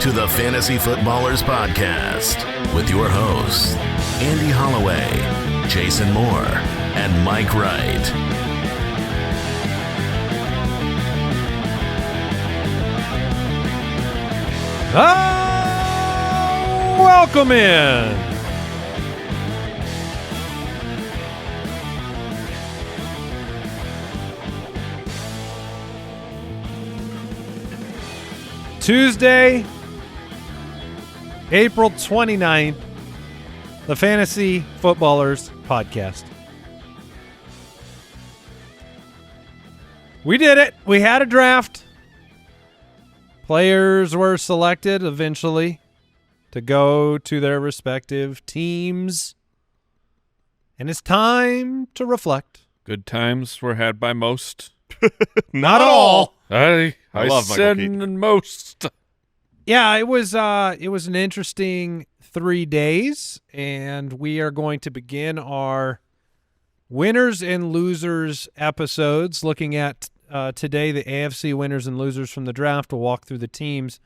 to the Fantasy Footballers Podcast with your hosts, Andy Holloway, Jason Moore, and Mike Wright. Welcome in. Tuesday, April 29th, the Fantasy Footballers Podcast. We did it. We had a draft. Players were selected eventually to go to their respective teams. And it's time to reflect. Good times were had by most. Not all. I love Michael Keaton. and most. Yeah, it was an interesting 3 days, and we are going to begin our winners and losers episodes looking at today the AFC winners and losers from the draft. We'll walk through the teams,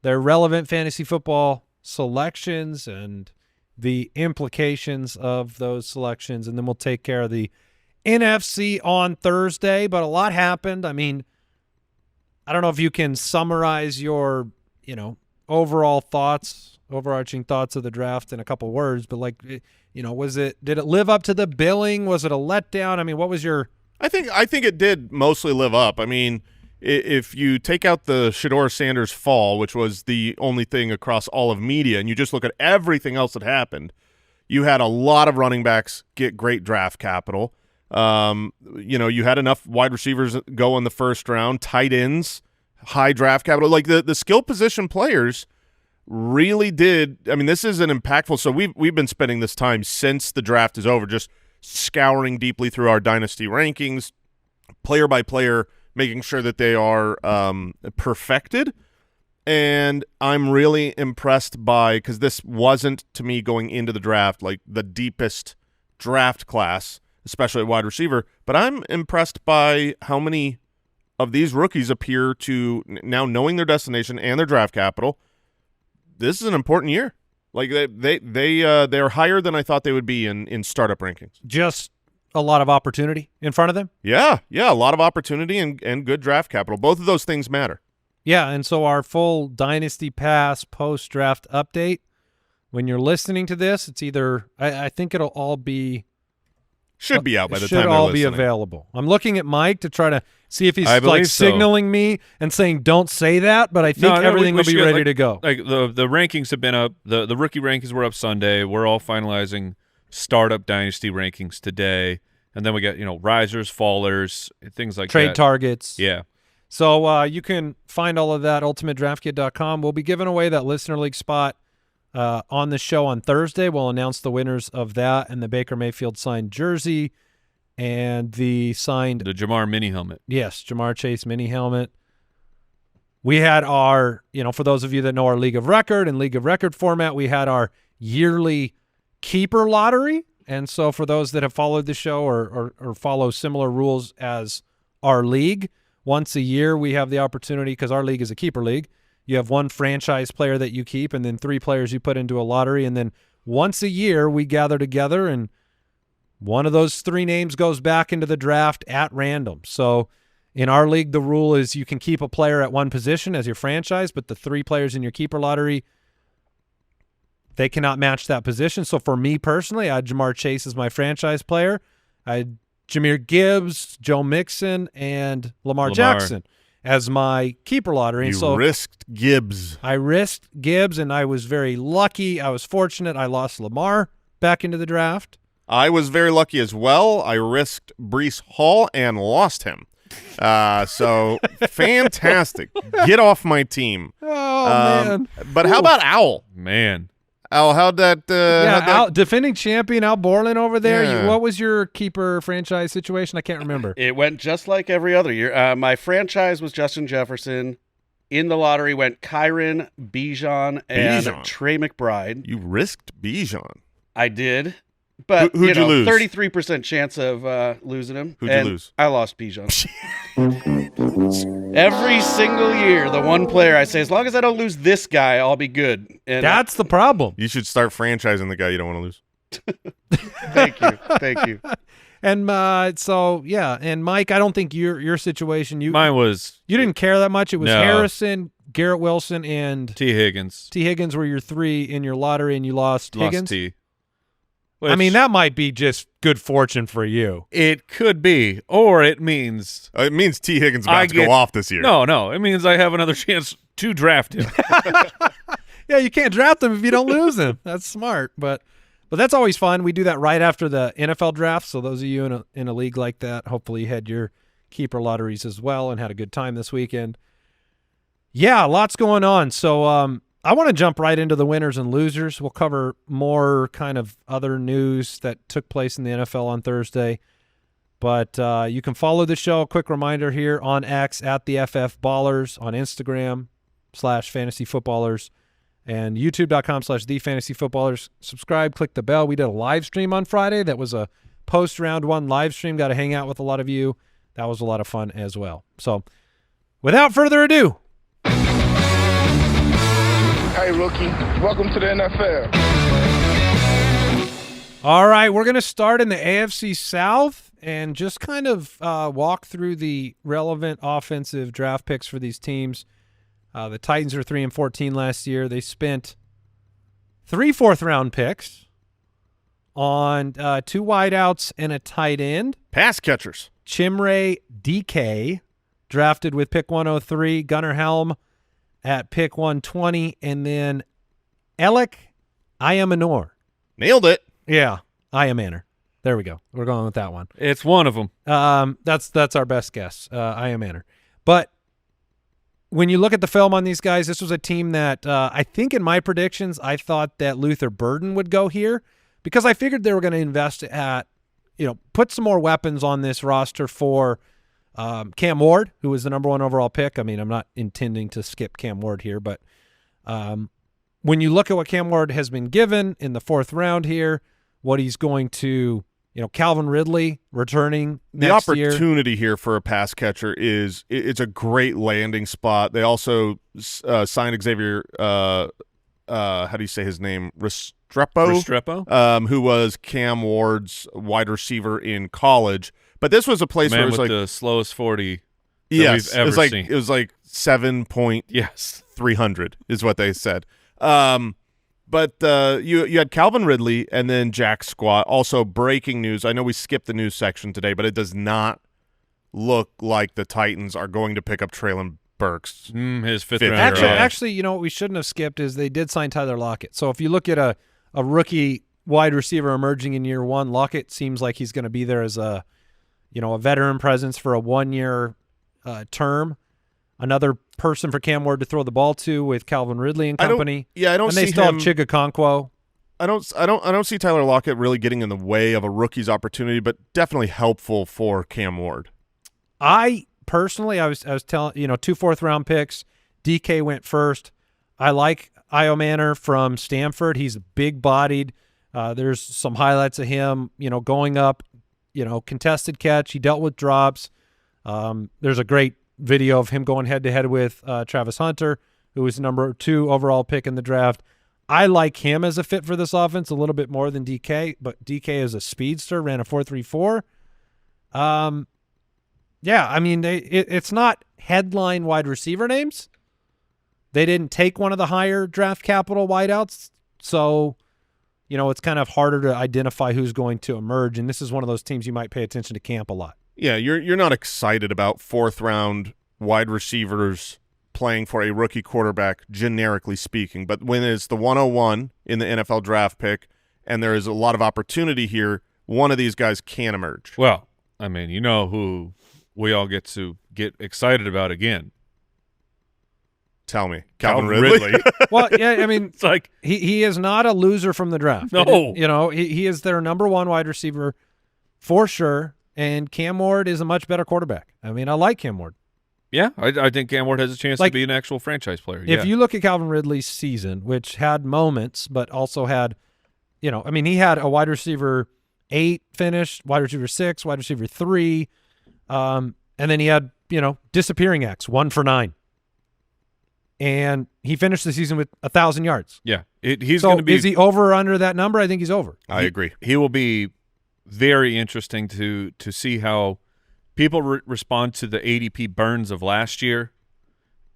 their relevant fantasy football selections, and the implications of those selections, and then we'll take care of the NFC on Thursday. But a lot happened. I mean, I don't know if you can summarize your, overall thoughts, overarching thoughts of the draft in a couple words, but did it live up to the billing? Was it a letdown? I mean, what was your? I think it did mostly live up. I mean, if you take out the Shedeur Sanders fall, which was the only thing across all of media, and you just look at everything else that happened, you had a lot of running backs get great draft capital. You had enough wide receivers go in the first round, tight ends, high draft capital. Like the skill position players really did. I mean, this is an impactful. So we've been spending this time since the draft is over, just scouring deeply through our dynasty rankings, player by player, making sure that they are perfected. And I'm really impressed because this wasn't, to me, going into the draft, like the deepest draft class, especially at wide receiver, but I'm impressed by how many of these rookies appear to, now knowing their destination and their draft capital, this is an important year. Like they're higher than I thought they would be in startup rankings. Just a lot of opportunity in front of them? Yeah, a lot of opportunity and good draft capital. Both of those things matter. Yeah, and so our full Dynasty Pass post-draft update, when you're listening to this, it's either, I think it'll all be should be out by the time should they're all listening. be available. I'm looking at Mike to try to see if he's so. signaling me and saying don't say that, but I think everything will be ready to go. Like the rankings have been up. The rookie rankings were up Sunday. We're all finalizing startup dynasty rankings today, and then we got risers, fallers, things like trade that. targets. Yeah. So you can find all of that ultimatedraftkit.com. We'll be giving away that listener league spot on the show on Thursday. We'll announce the winners of that and the Baker Mayfield signed jersey and the Jamar mini helmet. Yes, Jamar Chase mini helmet. We had our, for those of you that know our League of Record and League of Record format, we had our yearly keeper lottery. And so for those that have followed the show or follow similar rules as our league, once a year we have the opportunity, because our league is a keeper league, you have one franchise player that you keep and then 3 players you put into a lottery. And then once a year we gather together and one of those 3 names goes back into the draft at random. So in our league, the rule is you can keep a player at one position as your franchise, but the 3 players in your keeper lottery, they cannot match that position. So for me personally, I had Jamar Chase as my franchise player. I had Jahmyr Gibbs, Joe Mixon, and Lamar Jackson as my keeper lottery. You risked Gibbs. I risked Gibbs, and I was very lucky. I was fortunate. I lost Lamar back into the draft. I was very lucky as well. I risked Breece Hall and lost him. So fantastic. Get off my team. Oh, man. But how about Owl? Man. Al, how'd that? Al, defending champion Al Borland over there. Yeah. What was your keeper franchise situation? I can't remember. It went just like every other year. My franchise was Justin Jefferson. In the lottery went Kyron, Bijan, and Trey McBride. You risked Bijan. I did. But, Who'd you lose? 33% chance of losing him. Who'd you lose? I lost Bijan. Texans. Every single year, the one player I say, as long as I don't lose this guy, I'll be good. And That's the problem. You should start franchising the guy you don't want to lose. Thank you. And and Mike, I don't think your situation. Mine was you didn't care that much. It was No. Harrison, Garrett Wilson, and T. Higgins. T. Higgins were your three in your lottery, and you lost Higgins. T. I mean, that might be just good fortune for you. It could be, or it means It means T. Higgins about to go off this year. No, it means I have another chance to draft him. Yeah, you can't draft him if you don't lose him. That's smart, but that's always fun. We do that right after the NFL draft. So those of you in a league like that, hopefully you had your keeper lotteries as well and had a good time this weekend. Yeah, lots going on. So I want to jump right into the winners and losers. We'll cover more kind of other news that took place in the NFL on Thursday. But you can follow the show. Quick reminder here on X at the FF Ballers, on Instagram /fantasyfootballers, and youtube.com/thefantasyfootballers. Subscribe, click the bell. We did a live stream on Friday. That was a post-round one live stream. Got to hang out with a lot of you. That was a lot of fun as well. So without further ado, Hey, rookie. Welcome to the NFL. all right, we're going to start in the AFC South and just kind of walk through the relevant offensive draft picks for these teams. The Titans were 3-14 last year. They spent 3 fourth-round picks on 2 wideouts and a tight end. Pass catchers. Chimray DK drafted with pick 103, Gunnar Helm at pick 120, and then Alec Ayamanor. Nailed it. Yeah, Ayamanor. There we go. We're going with that one. It's one of them. That's our best guess, Ayamanor. But when you look at the film on these guys, this was a team that I think in my predictions, I thought that Luther Burden would go here because I figured they were going to invest put some more weapons on this roster for Cam Ward, who was the number 1 overall pick. I mean, I'm not intending to skip Cam Ward here, but when you look at what Cam Ward has been given in the 4th round here, what he's going to, Calvin Ridley returning next year. The opportunity here for a pass catcher it's a great landing spot. They also signed Xavier, how do you say his name? Restrepo, who was Cam Ward's wide receiver in college. But this was a place where it was with like the slowest 40 yes, we've ever seen. It was like 7.300 is what they said. But you had Calvin Ridley and then Jack Squat. Also, breaking news. I know we skipped the news section today, but it does not look like the Titans are going to pick up Treylon Burks. His 5th Fifth round. round. Actually, what we shouldn't have skipped is they did sign Tyler Lockett. So if you look at a rookie wide receiver emerging in year 1, Lockett seems like he's going to be there as a veteran presence for a 1-year term. Another person for Cam Ward to throw the ball to with Calvin Ridley and company. I don't and see they still him. have Chigakonkwo. I don't see Tyler Lockett really getting in the way of a rookie's opportunity, but definitely helpful for Cam Ward. I personally, I was telling 2 4th-round picks. DK went first. I like Ayamanor from Stanford. He's big-bodied. There's some highlights of him, going up, contested catch. He dealt with drops. There's a great video of him going head-to-head with Travis Hunter, who was number 2 overall pick in the draft. I like him as a fit for this offense a little bit more than DK, but DK is a speedster, ran a 4.34. Yeah, I mean, it's not headline wide receiver names. They didn't take one of the higher draft capital wideouts, so it's kind of harder to identify who's going to emerge, and this is one of those teams you might pay attention to camp a lot. Yeah, you're not excited about 4th-round wide receivers playing for a rookie quarterback, generically speaking. But when it's the 101 in the NFL draft pick and there is a lot of opportunity here, one of these guys can emerge. Well, I mean, who we all get to get excited about again. Tell me. Calvin Ridley. Well, yeah, I mean, It's like, he is not a loser from the draft. No. He is their number 1 wide receiver for sure, and Cam Ward is a much better quarterback. I mean, I like Cam Ward. yeah, I think Cam Ward has a chance to be an actual franchise player. If you look at Calvin Ridley's season, which had moments, but also had, he had a wide receiver 8 finish, wide receiver 6, wide receiver 3. And then he had, disappearing acts, 1 for 9. And he finished the season with 1,000 yards. Yeah. He's so going to be. Is he over or under that number? I think he's over. I agree. He will be very interesting to see how people respond to the ADP burns of last year.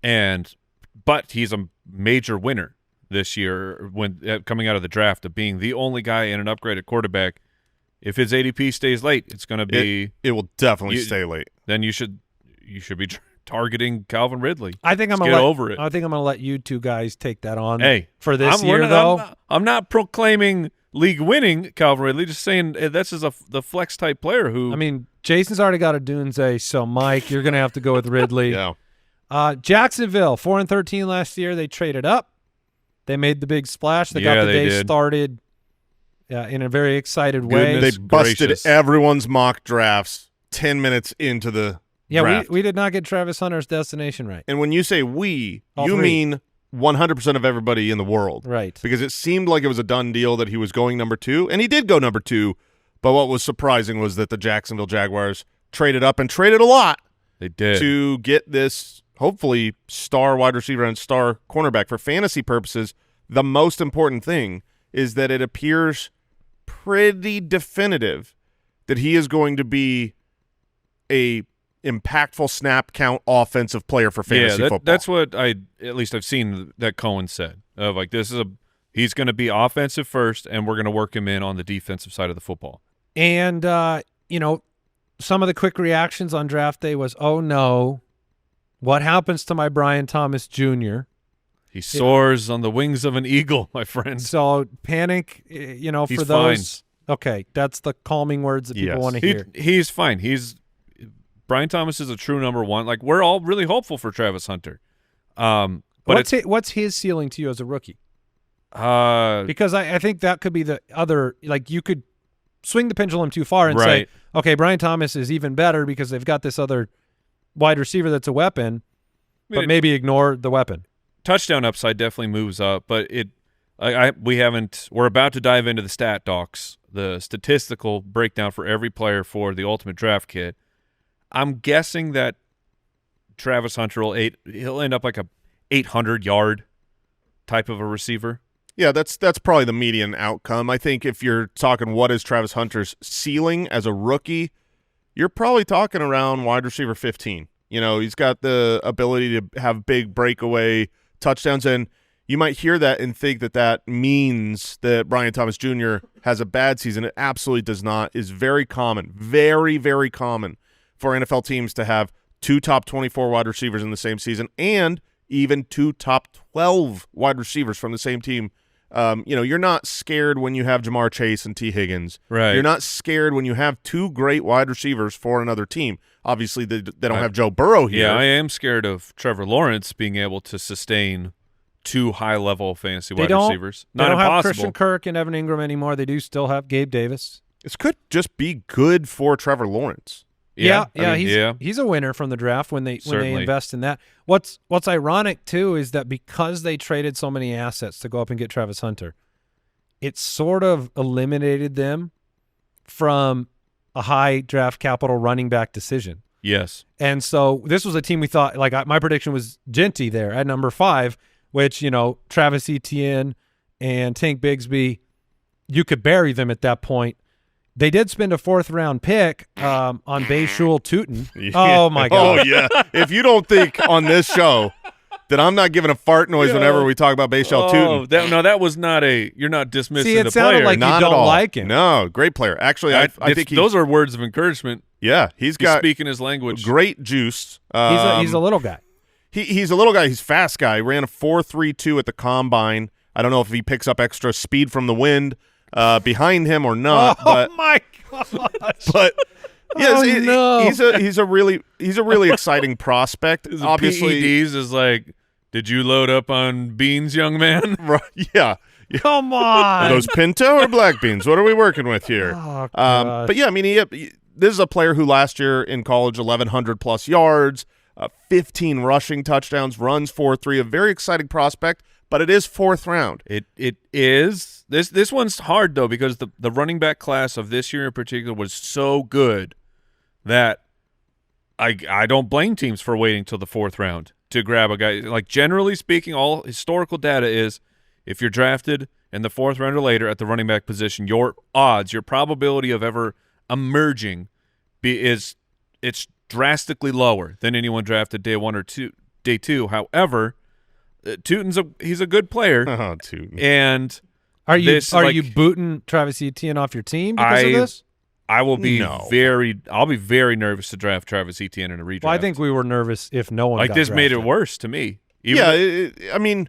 But he's a major winner this year when coming out of the draft of being the only guy in an upgraded quarterback. If his ADP stays late, it's going to be. It will definitely stay late. Then you should be targeting Calvin Ridley. I think I'm going to get over it. I think I'm going to let you two guys take that on. Hey, for this year, though. I'm not proclaiming league winning Calvin Ridley. Just saying this is the flex type player who. I mean, Jason's already got a Dunze, so Mike, you're going to have to go with Ridley. Yeah. Jacksonville, 4-13 last year. They traded up. They made the big splash. They got the day started in a very excited way. They busted everyone's mock drafts 10 minutes into the draft. We did not get Travis Hunter's destination right. And when you say we, All you three. mean 100% of everybody in the world. Right. Because it seemed like it was a done deal that he was going number 2, and he did go number 2. But what was surprising was that the Jacksonville Jaguars traded up and traded a lot. They did. To get this, hopefully, star wide receiver and star cornerback. For fantasy purposes, the most important thing is that it appears pretty definitive that he is going to be a impactful snap count offensive player for fantasy football. That's what at least I've seen that Cohen said. Of like he's going to be offensive first, and we're going to work him in on the defensive side of the football. And some of the quick reactions on draft day was, "Oh no, what happens to my Brian Thomas Jr.?" He soars on the wings of an eagle, my friend. So panic, He's for those. Fine. Okay, that's the calming words that people want to hear. He's fine. Brian Thomas is a true number 1. Like, we're all really hopeful for Travis Hunter. But what's his ceiling to you as a rookie? Because I think that could be the other. Like, you could swing the pendulum too far and say, okay, Brian Thomas is even better because they've got this other wide receiver that's a weapon, but maybe ignore the weapon. Touchdown upside definitely moves up, but we're about to dive into the stat docs, the statistical breakdown for every player for the Ultimate Draft Kit. I'm guessing that Travis Hunter he'll end up like a 800-yard type of a receiver. Yeah, that's probably the median outcome. I think if you're talking what is Travis Hunter's ceiling as a rookie, you're probably talking around wide receiver 15. He's got the ability to have big breakaway touchdowns, and you might hear that and think that means that Brian Thomas Jr. has a bad season. It absolutely does not. It's very common, very, very common for NFL teams to have 2 top 24 wide receivers in the same season and even 2 top 12 wide receivers from the same team. You're not scared when you have Jamar Chase and T. Higgins. Right. You're not scared when you have 2 great wide receivers for another team. Obviously, they don't have Joe Burrow here. Yeah, I am scared of Trevor Lawrence being able to sustain 2 high-level fantasy wide receivers. They don't impossible. have Christian Kirk and Evan Ingram anymore. They do still have Gabe Davis. This could just be good for Trevor Lawrence. Yeah, he's a winner from the draft when they invest in that. What's ironic too is that because they traded so many assets to go up and get Travis Hunter, it sort of eliminated them from a high draft capital running back decision. Yes. And so this was a team we thought, like my prediction was Genty there at number 5, which, Travis Etienne and Tank Bigsby, you could bury them at that point. They did spend a 4th-round pick on Bayshul Tootin. Yeah. Oh, my God. Oh, yeah. If you don't think on this show that I'm not giving a fart noise whenever we talk about Bayshul Tootin. That was not you're not dismissing the player. See, it sounded like not you don't like him. No, great player. Actually, I think those are words of encouragement. Yeah, he's speaking his language. Great juice. He's a little guy. He's a little guy. He's a fast guy. He ran a 4.32 at the combine. I don't know if he picks up extra speed from the wind behind him or not. Oh my gosh! But yes, no. he's a really exciting prospect. Obviously, PEDs is like, did you load up on beans, young man? Right? Yeah. Come on. Are those pinto or black beans? What are we working with here? Oh, but yeah, I mean, this is a player who last year in college, 1,100 plus yards, 15 rushing touchdowns, runs 4.3, a very exciting prospect. But it is 4th round. It is. This one's hard, though, because the running back class of this year in particular was so good that I don't blame teams for waiting till the 4th round to grab a guy. Like, generally speaking, all historical data is if you're drafted in the 4th round or later at the running back position, your odds, your probability of ever emerging it's drastically lower than anyone drafted day 1 or day 2. However, Tootin's he's a good player. Oh, Tootin. And are you booting Travis Etienne off your team because of this? I will be I'll be very nervous to draft Travis Etienne in a redraft. Well, I think we were nervous if no one got this drafted. made it worse to me. I mean,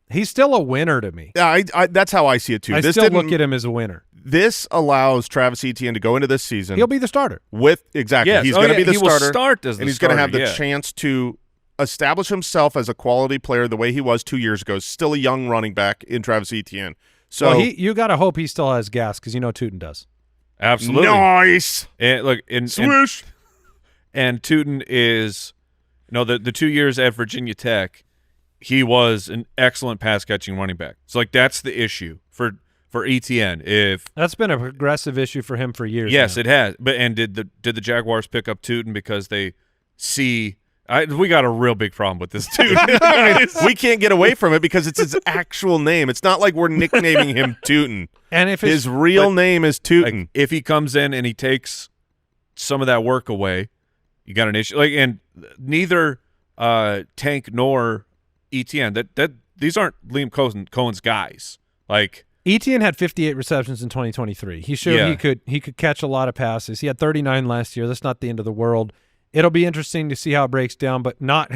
he's still a winner to me. Yeah, that's how I see it too. I still look at him as a winner. This allows Travis Etienne to go into this season. He'll be the starter. Exactly. Yes. He's going to be the he starter. Will start as the and he's going to have the chance to establish himself as a quality player the way he was 2 years ago. Still a young running back in Travis Etienne. So you got to hope he still has gas because Tootin does. Absolutely. Nice. And look, Swish. And Tootin is, the 2 years at Virginia Tech, he was an excellent pass catching running back. So that's the issue for Etienne. That's been a progressive issue for him for years. Yes, now. it has. But did the Jaguars pick up Tootin because they see? We got a real big problem with this Tootin. We can't get away from it because it's his actual name. It's not like we're nicknaming him Tootin. And if his real name is Tootin, if he comes in and he takes some of that work away, you got an issue. And neither Tank nor Etienne that these aren't Liam Cohen's guys. Etienne had 58 receptions in 2023. He showed he could catch a lot of passes. He had 39 last year. That's not the end of the world. It'll be interesting to see how it breaks down, but not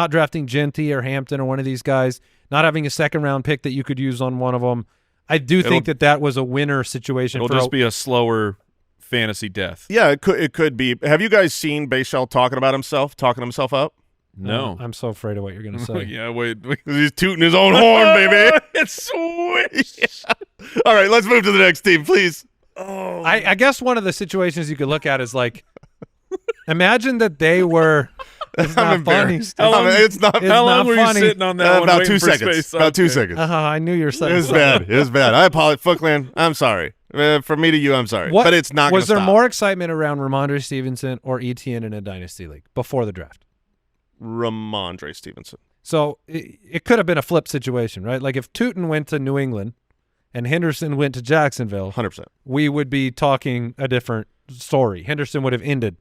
drafting Genty or Hampton or one of these guys, not having a 2nd-round pick that you could use on one of them, I do think that was a winner situation. It'll just be a slower fantasy death. Yeah, it could be. Have you guys seen Bayshell talking himself up? No. I'm so afraid of what you're going to say. Yeah, wait. He's tooting his own horn, baby. It's swish. Yeah. All right, let's move to the next team, please. Oh. I guess one of the situations you could look at is imagine that they were. It's not funny. It's not. How long were funny. you sitting on that? About 2 seconds. About 2 seconds. I knew you were saying it was bad. It was bad. I apologize, Footland. I'm sorry. From me to you, I'm sorry. But it's not. Was there more excitement around Ramondre Stevenson or Etienne in a dynasty league before the draft? Ramondre Stevenson. So it could have been a flip situation, right? Like if Tootin went to New England and Henderson went to Jacksonville, 100%, we would be talking a different story. Henderson would have ended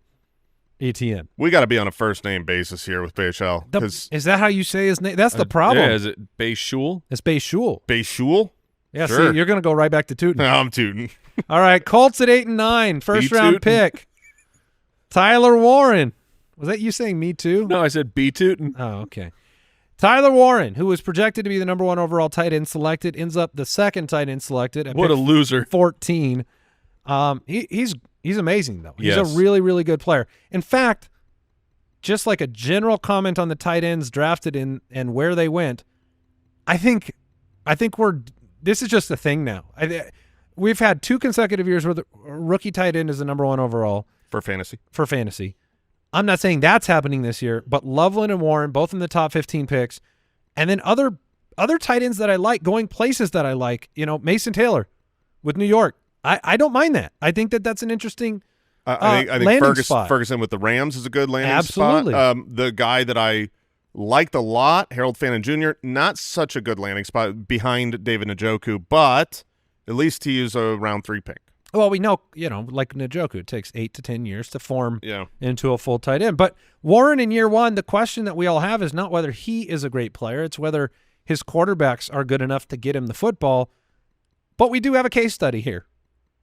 Etienne. We got to be on a first-name basis here with Bayshell. Is that how you say his name? That's the problem. Yeah, is it Bayshul? It's Bayshul. Bayshul? Yeah, sure. See, you're going to go right back to Tootin. No, I'm Tootin. All right, Colts at 8-9, first-round pick. Tyler Warren. Was that you saying me too? No, I said B Tootin. Oh, okay. Tyler Warren, who was projected to be the number 1 overall tight end selected, ends up the 2nd tight end selected. What a loser. 14. He's amazing, though. He's yes. a really, really good player. In fact, just like a general comment on the tight ends drafted in and where they went, I think this is just a thing now. We've had 2 consecutive years where the rookie tight end is the number 1 overall. For fantasy. I'm not saying that's happening this year, but Loveland and Warren, both in the top 15 picks. And then other tight ends that I like, going places that I like, Mason Taylor with New York. I don't mind that. I think that's an interesting I think Ferguson with the Rams is a good landing spot. The guy that I liked a lot, Harold Fannin Jr., not such a good landing spot behind David Njoku, but at least he is a round 3 pick. Well, we know, like Njoku, it takes 8 to 10 years to form into a full tight end. But Warren in year 1, the question that we all have is not whether he is a great player. It's whether his quarterbacks are good enough to get him the football. But we do have a case study here.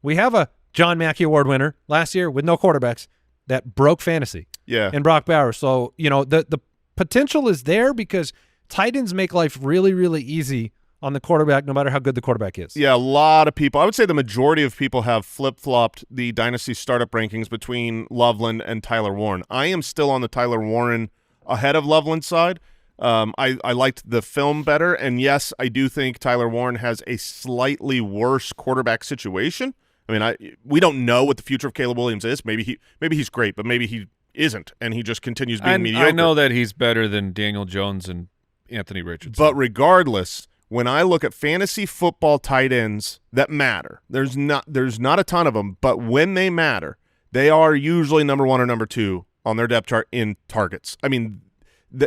We have a John Mackey Award winner last year with no quarterbacks that broke fantasy. Yeah. And Brock Bowers. So, the potential is there because tight ends make life really, really easy on the quarterback, no matter how good the quarterback is. Yeah, a lot of people. I would say the majority of people have flip-flopped the dynasty startup rankings between Loveland and Tyler Warren. I am still on the Tyler Warren ahead of Loveland's side. I liked the film better, and yes, I do think Tyler Warren has a slightly worse quarterback situation. I mean, we don't know what the future of Caleb Williams is. Maybe he's great, but maybe he isn't, and he just continues being mediocre. I know that he's better than Daniel Jones and Anthony Richardson. But regardless, when I look at fantasy football tight ends that matter, there's not a ton of them, but when they matter, they are usually number 1 or number 2 on their depth chart in targets. I mean,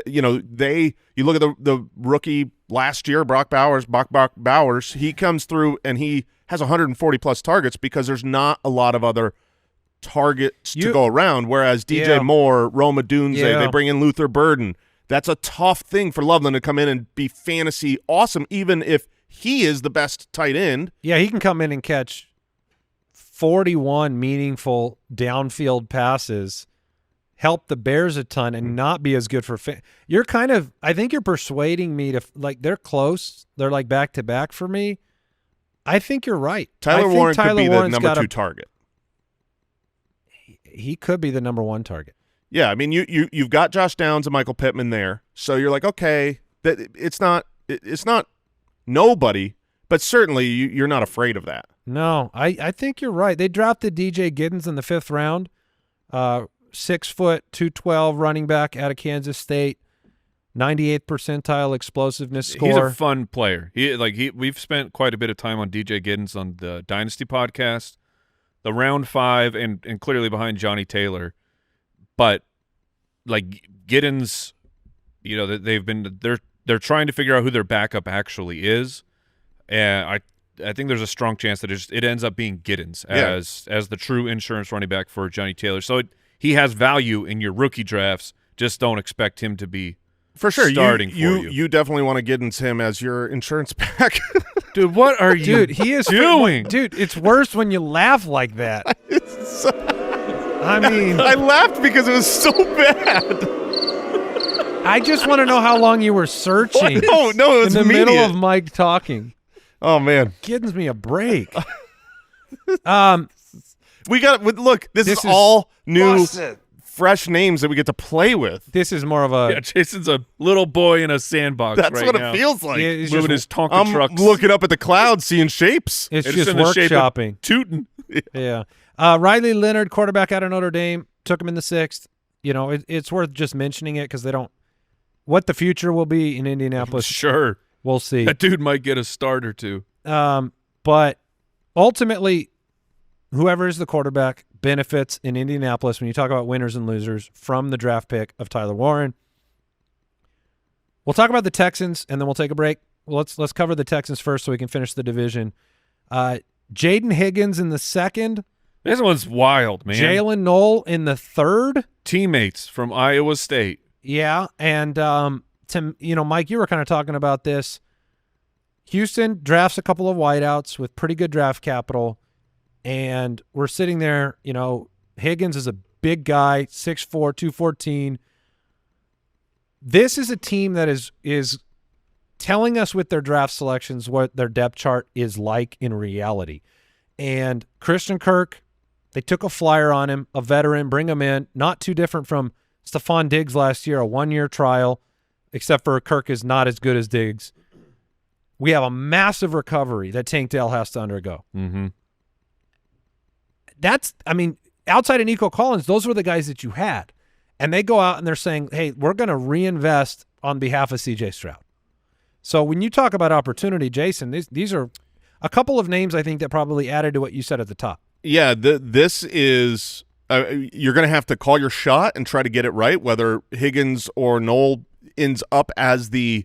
you look at the rookie last year, Brock Bowers, he comes through and he has 140-plus targets because there's not a lot of other targets to go around, whereas DJ Moore, Roma Dunze, they bring in Luther Burden. That's a tough thing for Loveland to come in and be fantasy awesome, even if he is the best tight end. Yeah, he can come in and catch 41 meaningful downfield passes, help the Bears a ton, and not be as good for you're kind of – I think you're persuading me to – like, they're close. They're like back-to-back for me. I think you're right. Tyler Warren could be the number 2 target. He could be the number 1 target. Yeah, I mean, you've got Josh Downs and Michael Pittman there, so you're like, okay, that it's not nobody, but certainly you're not afraid of that. No, I think you're right. They drafted DJ Giddens in the 5th round, 6 foot, 212 running back out of Kansas State, 98th percentile explosiveness score. He's a fun player. We've spent quite a bit of time on DJ Giddens on the Dynasty podcast, the round 5, and clearly behind Johnny Taylor. But like Giddens, they're trying to figure out who their backup actually is, and I think there's a strong chance that it ends up being Giddens as the true insurance running back for Johnny Taylor. So he has value in your rookie drafts. Just don't expect him to be for sure starting you definitely want to Giddens him as your insurance back. Dude, what are you he is doing? Dude, it's worse when you laugh like that. I mean, I laughed because it was so bad. I just want to know how long you were searching. No, it was in the immediate. middle of Mike talking. Oh man, Gives me a break. we got look. This is all new, fresh names that we get to play with. This is more of a Jason's a little boy in a sandbox. That's right what now. it feels like. Moving his Tonka I'm trucks. looking up at the clouds, seeing shapes. It's It's just in the shape of workshopping. Tootin. Yeah. Riley Leonard, quarterback out of Notre Dame, took him in the 6th. It's worth just mentioning it because they don't – what the future will be in Indianapolis. Sure. We'll see. That dude might get a start or two. But ultimately, whoever is the quarterback benefits in Indianapolis when you talk about winners and losers from the draft pick of Tyler Warren. We'll talk about the Texans, and then we'll take a break. Well, let's cover the Texans first so we can finish the division. Jaden Higgins in the 2nd. This one's wild, man. Jalen Knoll in the 3rd. Teammates from Iowa State. Yeah, and Mike, you were kind of talking about this. Houston drafts a couple of wideouts with pretty good draft capital, and we're sitting there. Higgins is a big guy, 6'4", 214. This is a team that is telling us with their draft selections what their depth chart is like in reality. And Christian Kirk, they took a flyer on him, a veteran, bring him in, not too different from Stephon Diggs last year, a 1-year trial, except for Kirk is not as good as Diggs. We have a massive recovery that Tank Dell has to undergo. Mm-hmm. Outside of Nico Collins, those were the guys that you had. And they go out and they're saying, hey, we're going to reinvest on behalf of C.J. Stroud. So when you talk about opportunity, Jason, these are a couple of names I think that probably added to what you said at the top. Yeah, this is you're going to have to call your shot and try to get it right, whether Higgins or Knoll ends up as the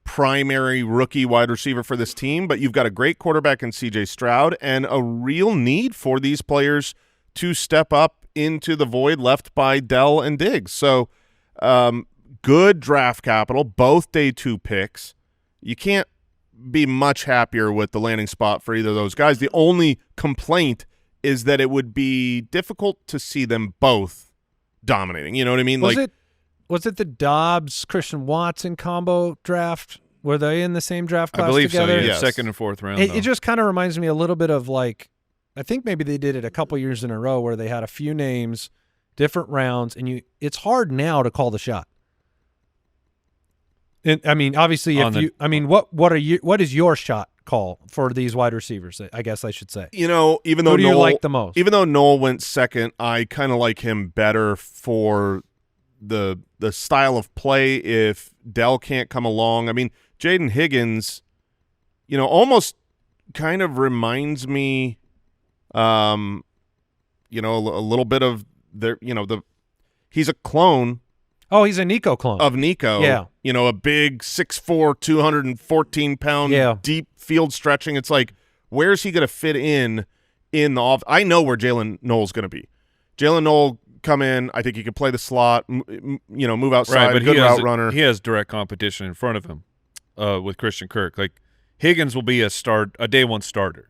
primary rookie wide receiver for this team. But you've got a great quarterback in C.J. Stroud and a real need for these players to step up into the void left by Dell and Diggs. So good draft capital, both day 2 picks. You can't be much happier with the landing spot for either of those guys. The only complaint is that it would be difficult to see them both dominating. You know what I mean? Was it the Dobbs Christian Watson combo draft? Were they in the same draft class I believe together? so, yeah. Yes. 2nd and 4th round. It just kind of reminds me a little bit of I think maybe they did it a couple years in a row where they had a few names, different rounds, and it's hard now to call the shot. And, obviously, what is your shot call for these wide receivers? I guess I should say. Even though who do you like the most? Even though Knoll went 2nd, I kind of like him better for the style of play. If Dell can't come along, Jaden Higgins, almost kind of reminds me, a little bit of he's a clone. Oh, he's a Nico clone. Of Nico. Yeah. You know, a big 6'4", 214-pound, deep field stretching. It's like, where's he going to fit in the off? I know where Jalen Noel's going to be. Jalen Noel come in. I think he could play the slot, move outside, right, but good route runner. He has direct competition in front of him with Christian Kirk. Like, Higgins will be a day one starter.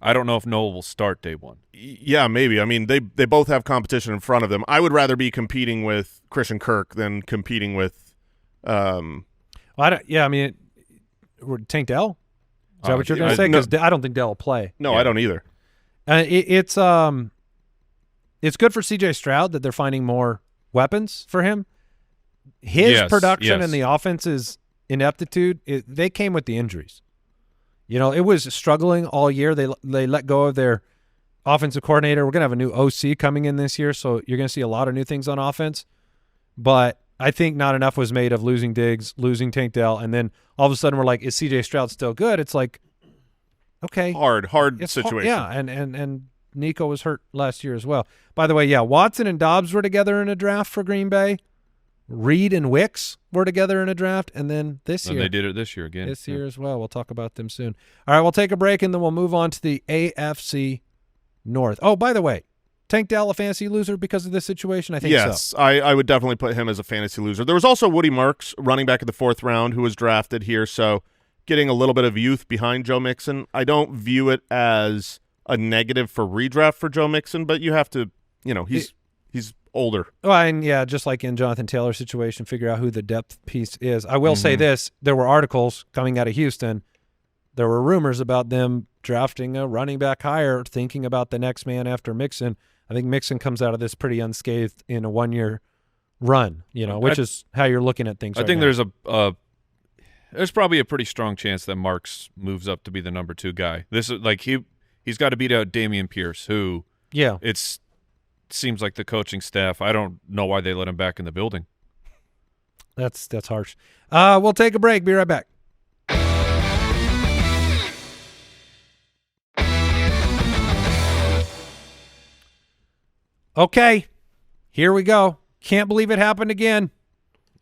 I don't know if Noel will start day one. Yeah, maybe. I mean, they both have competition in front of them. I would rather be competing with Christian Kirk than competing with Tank Dell? Is that what you're going to say? Because I don't think Dell will play. No, I don't either. It's good for C.J. Stroud that they're finding more weapons for him. His production and the offense's ineptitude, they came with the injuries. You know, it was struggling all year. They let go of their offensive coordinator. We're going to have a new OC coming in this year, so you're going to see a lot of new things on offense. But I think not enough was made of losing Diggs, losing Tank Dell, and then all of a sudden we're like, is C.J. Stroud still good? It's like, okay. Hard situation. Yeah, and Nico was hurt last year as well. By the way, yeah, Watson and Dobbs were together in a draft for Green Bay. Reed and Wicks were together in a draft, and then this year. And they did it this year again. This year as well. We'll talk about them soon. All right, we'll take a break, and then we'll move on to the AFC North. Oh, by the way, Tank Dell a fantasy loser because of this situation? I think so. Yes, I would definitely put him as a fantasy loser. There was also Woody Marks, running back in the 4th round, who was drafted here, so getting a little bit of youth behind Joe Mixon. I don't view it as a negative for redraft for Joe Mixon, but you have to, he's older. Well, and yeah, just like in Jonathan Taylor's situation, figure out who the depth piece is. I will say this. There were articles coming out of Houston. There were rumors about them drafting a running back higher, thinking about the next man after Mixon. I think Mixon comes out of this pretty unscathed in a 1-year run, which is how you're looking at things. I think there's there's probably a pretty strong chance that Marks moves up to be the number 2 guy. This is like he's got to beat out Dameon Pierce, who seems like the coaching staff, I don't know why they let him back in the building. That's harsh. We'll take a break. Be right back. Okay, here we go. Can't believe it happened again.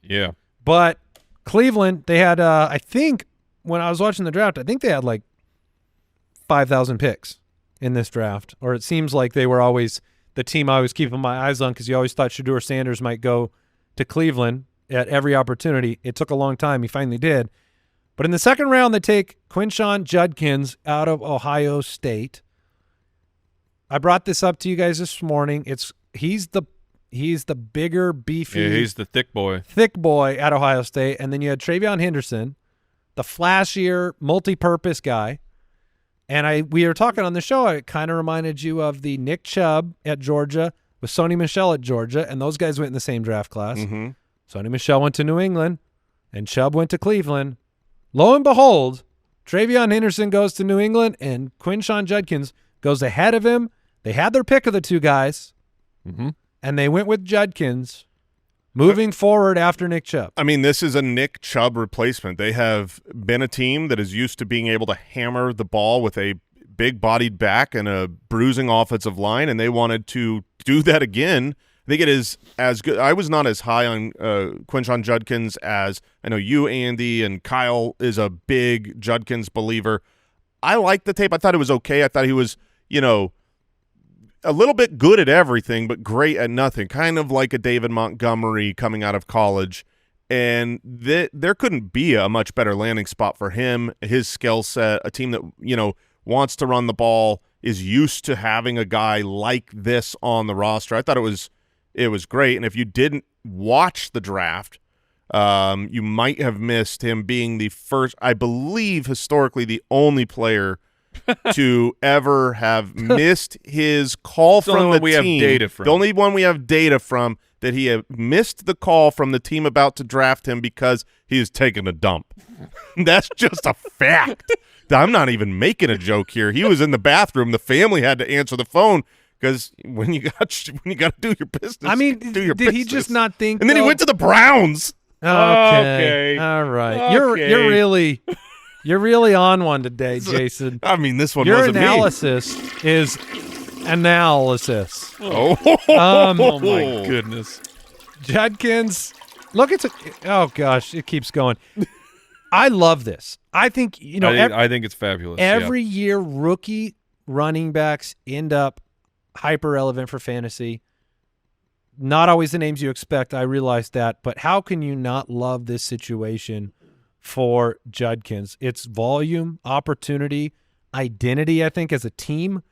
Yeah. But Cleveland, they had, I think, when I was watching the draft, I think they had like 5,000 picks in this draft. Or it seems like they were always the team I was keeping my eyes on because you always thought Shedeur Sanders might go to Cleveland at every opportunity. It took a long time. He finally did. But in the second round, they take Quinshon Judkins out of Ohio State. I brought this up to you guys this morning. He's the bigger, beefy. Yeah, he's the thick boy at Ohio State. And then you had TreVeyon Henderson, the flashier, multi-purpose guy. And we were talking on the show, it kind of reminded you of the Nick Chubb at Georgia with Sony Michel at Georgia, and those guys went in the same draft class. Mm-hmm. Sony Michel went to New England, and Chubb went to Cleveland. Lo and behold, TreVeyon Henderson goes to New England, and Quinshon Judkins goes ahead of him. They had their pick of the 2 guys, and they went with Judkins moving forward after Nick Chubb. I mean, this is a Nick Chubb replacement. They have been a team that is used to being able to hammer the ball with a big-bodied back and a bruising offensive line, and they wanted to do that again. I think it is as good. I was not as high on Quinshon Judkins as I know you, Andy, and Kyle is a big Judkins believer. I liked the tape. I thought it was okay. I thought he was, a little bit good at everything, but great at nothing, kind of like a David Montgomery coming out of college. And there couldn't be a much better landing spot for him, his skill set, a team that, wants to run the ball, is used to having a guy like this on the roster. I thought it was great. And if you didn't watch the draft, you might have missed him being the first, I believe, historically the only player to ever have missed his call from the team. The only one we have data from that he had missed the call from the team about to draft him because he was taking a dump. That's just a fact. I'm not even making a joke here. He was in the bathroom. The family had to answer the phone because when you got to do your business, I mean, do your business. He just not think? And then he went to the Browns. Okay. All right. Okay. You're really on one today, Jason. I mean, this one Your wasn't analysis is Analysis. Oh, Oh my goodness. Judkins, look, oh gosh, it keeps going. I love this. I think, I think it's fabulous. Every year, rookie running backs end up hyper relevant for fantasy. Not always the names you expect. I realize that, but how can you not love this situation for Judkins? It's volume, opportunity, identity. I think as a team,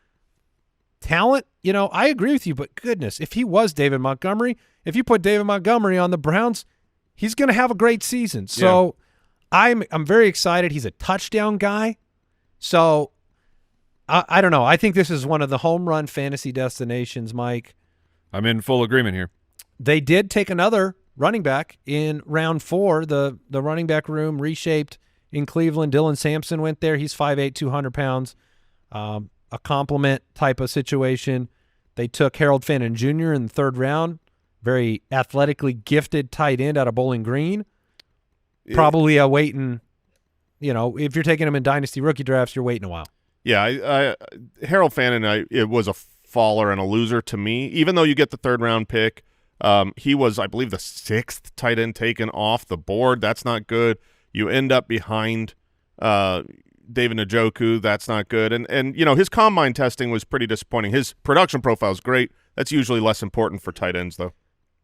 talent. I agree with you, but goodness, if he was David Montgomery, if you put David Montgomery on the Browns, he's going to have a great season. So. Yeah. I'm very excited. He's a touchdown guy. So, I don't know. I think this is one of the home run fantasy destinations, Mike. I'm in full agreement here. They did take another running back in round 4. The running back room reshaped in Cleveland. Dylan Sampson went there. He's 5'8", 200 pounds. A compliment type of situation. They took Harold Fannin Jr. in the 3rd round. Very athletically gifted tight end out of Bowling Green. Probably waiting, if you're taking him in dynasty rookie drafts, you're waiting a while. Yeah, Harold Fannin, it was a faller and a loser to me. Even though you get the 3rd round pick, he was, I believe, the 6th tight end taken off the board. That's not good. You end up behind David Njoku. That's not good. And his combine testing was pretty disappointing. His production profile is great. That's usually less important for tight ends, though.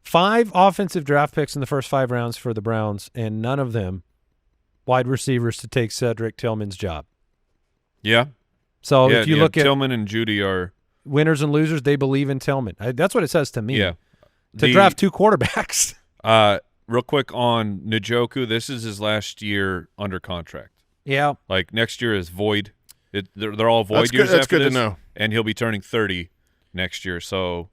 5 offensive draft picks in the first 5 rounds for the Browns, and none of them wide receivers to take Cedric Tillman's job. Yeah. So if you look at Tillman and Judy are winners and losers, they believe in Tillman. That's what it says to me. Yeah. To draft 2 quarterbacks. Real quick on Njoku, this is his last year under contract. Yeah. Like next year is void. They're all void years That's after good this, to know. And he'll be turning 30 next year. So.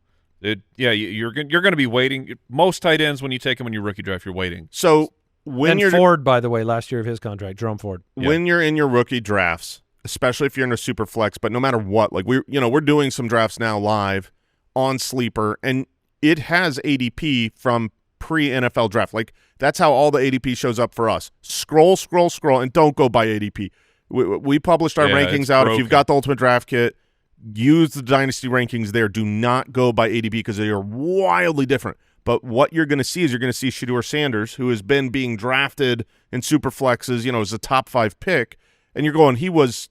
You're going to be waiting. Most tight ends, when you take them in your rookie draft, you're waiting. So when you're Ford, by the way, last year of his contract, Jerome Ford. When you're in your rookie drafts, especially if you're in a super flex, but no matter what, like we're doing some drafts now live on Sleeper, and it has ADP from pre-NFL draft. Like that's how all the ADP shows up for us. Scroll, and don't go by ADP. We published our rankings out. If you've got the Ultimate Draft Kit, use the Dynasty rankings there. Do not go by ADP because they are wildly different. But what you're going to see is Shedeur Sanders, who has been being drafted in super flexes, as a top 5 pick, and you're going, he was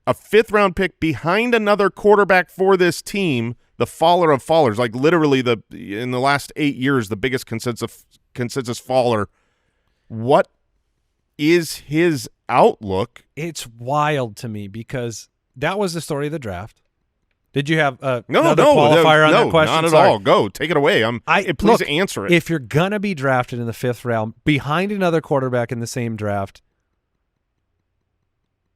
a 5th-round pick behind another quarterback for this team, the faller of fallers, like literally in the last 8 years, the biggest consensus faller. What is his outlook? It's wild to me because that was the story of the draft. Did you have another qualifier on that question? Not at all. Go. Take it away. Please answer it. If you're going to be drafted in the 5th round behind another quarterback in the same draft,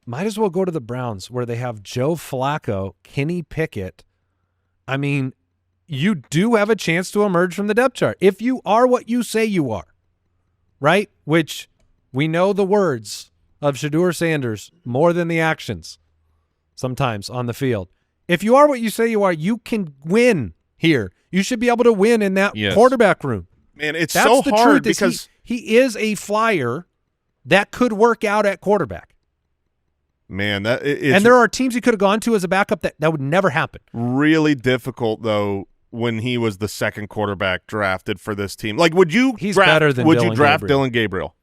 might as well go to the Browns where they have Joe Flacco, Kenny Pickett. I mean, you do have a chance to emerge from the depth chart. If you are what you say you are, right? Which we know the words of Shedeur Sanders more than the actions sometimes on the field. If you are what you say you are, you can win here. You should be able to win in that quarterback room. Man, that's so hard because he is a flyer that could work out at quarterback. Man, and there are teams he could have gone to as a backup that would never happen. Really difficult though when he was the 2nd quarterback drafted for this team. Like, would you draft Dylan Gabriel?